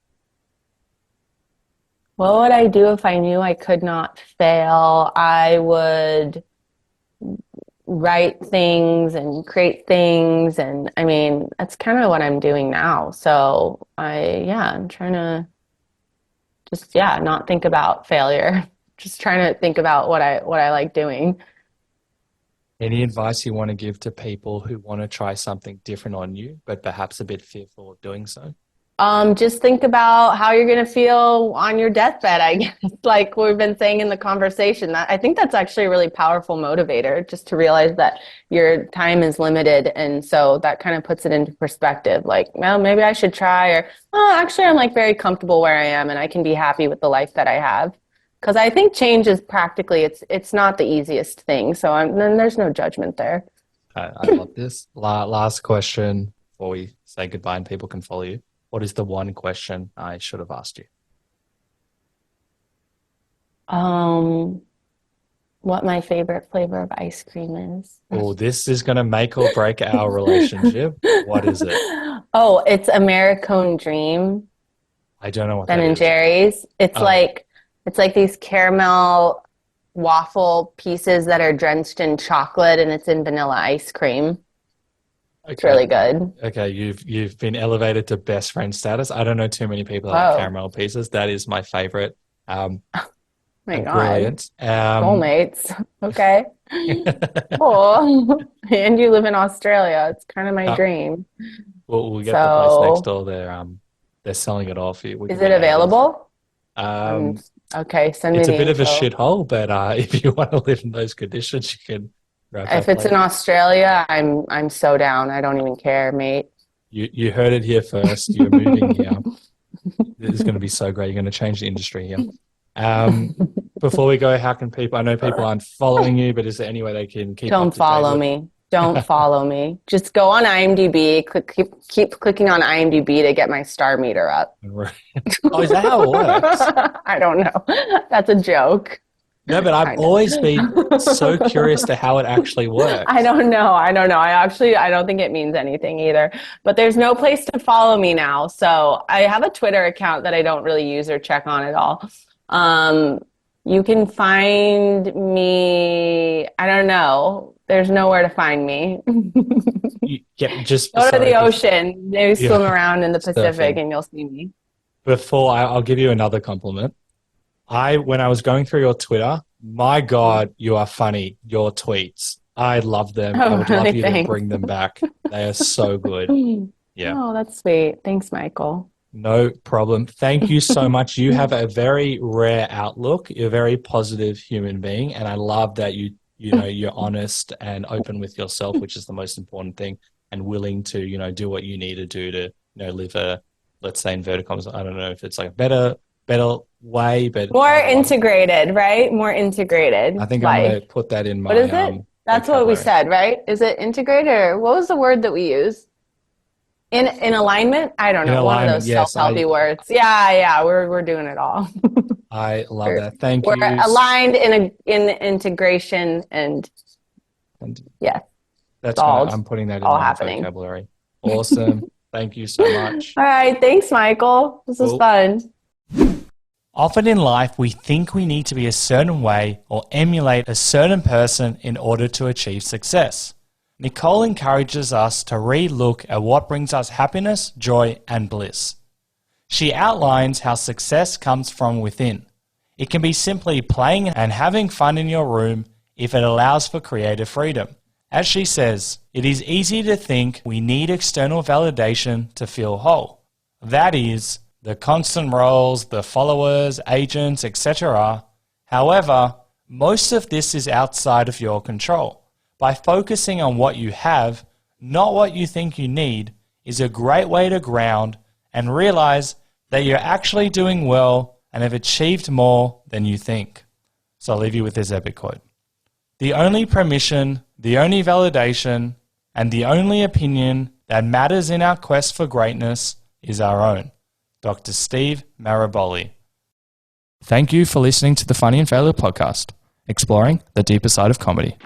What would I do if I knew I could not fail? I would write things and create things. And I mean, that's kind of what I'm doing now. So I'm trying to just, yeah, not think about failure. Just trying to think about what I like doing. Any advice you want to give to people who want to try something different on you, but perhaps a bit fearful of doing so? Just think about how you're going to feel on your deathbed, I guess, like we've been saying in the conversation. I think that's actually a really powerful motivator, just to realize that your time is limited. And so that kind of puts it into perspective. Like, well, maybe I should try, or, oh, actually, I'm like very comfortable where I am and I can be happy with the life that I have. Because I think change is it's not the easiest thing. So then there's no judgment there. I love this. Last question before we say goodbye and people can follow you. What is the one question I should have asked you? What my favorite flavor of ice cream is. Oh, this is going to make or break our relationship. What is it? Oh, it's Americone Dream. I don't know what Ben that and is. Jerry's. It's like these caramel waffle pieces that are drenched in chocolate and it's in vanilla ice cream. It's really good. Okay, you've been elevated to best friend status. I don't know too many people that like caramel pieces. That is my favorite. My God. Brilliant. Soulmates. Okay. Cool. And you live in Australia. It's kind of my dream. We'll get the place next door. They're selling it off. Is it available? Okay, send me it's the a bit of a info. shithole, but if you want to live in those conditions, you can grab that If it's place. in Australia, I'm so down. I don't even care, mate. You heard it here first. You're moving here. This is going to be so great. You're going to change the industry here. Before we go, how can people? I know people aren't following you, but is there any way they can keep? Don't follow me. Don't follow me. Just go on IMDb. Keep clicking on IMDb to get my star meter up. Oh, is that how it works? I don't know. That's a joke. No, but I've always been so curious to how it actually works. I don't know. I don't think it means anything either. But there's no place to follow me now. So I have a Twitter account that I don't really use or check on at all. You can find me, I don't know. There's nowhere to find me. Yeah, just Go to sorry, the ocean, maybe swim yeah, around in the Pacific surfing. and you'll see me. Before I'll give you another compliment. When I was going through your Twitter, my God, you are funny. Your tweets, I love them. I Oh, would love really? you to Thanks. bring them back. They are so good. Yeah, Oh, that's sweet. Thanks, Michael. no problem. Thank you so much. You have a very rare outlook. You're a very positive human being, and I love that you're honest and open with yourself, which is the most important thing, and willing to do what you need to do to live a, let's say, inverted commas. I don't know if it's like a better way, but More I love. integrated, right? More integrated I think I'm life. going to put that in What my is it? That's what we vocabulary. said, right? Is it integrated or what was the word that we use? In alignment? I don't In know. One of alignment, those yes, self-helpy words. Yeah, we're doing it all. I love We're, that. Thank we're you. aligned in integration and And yes, that's it's all I'm putting that in all my happening. vocabulary. Awesome. Thank you so much. All right, thanks, Michael. This was Cool. fun. Often in life, we think we need to be a certain way or emulate a certain person in order to achieve success. Nichole encourages us to re-look at what brings us happiness, joy, and bliss. She outlines how success comes from within. It can be simply playing and having fun in your room if it allows for creative freedom. As she says, it is easy to think we need external validation to feel whole. That is, the constant roles, the followers, agents, etc. However, most of this is outside of your control. By focusing on what you have, not what you think you need, is a great way to ground and realize that you're actually doing well and have achieved more than you think. So I'll leave you with this epic quote. The only permission, the only validation, and the only opinion that matters in our quest for greatness is our own. Dr. Steve Maraboli. Thank you for listening to the Funny and Failure podcast, exploring the deeper side of comedy.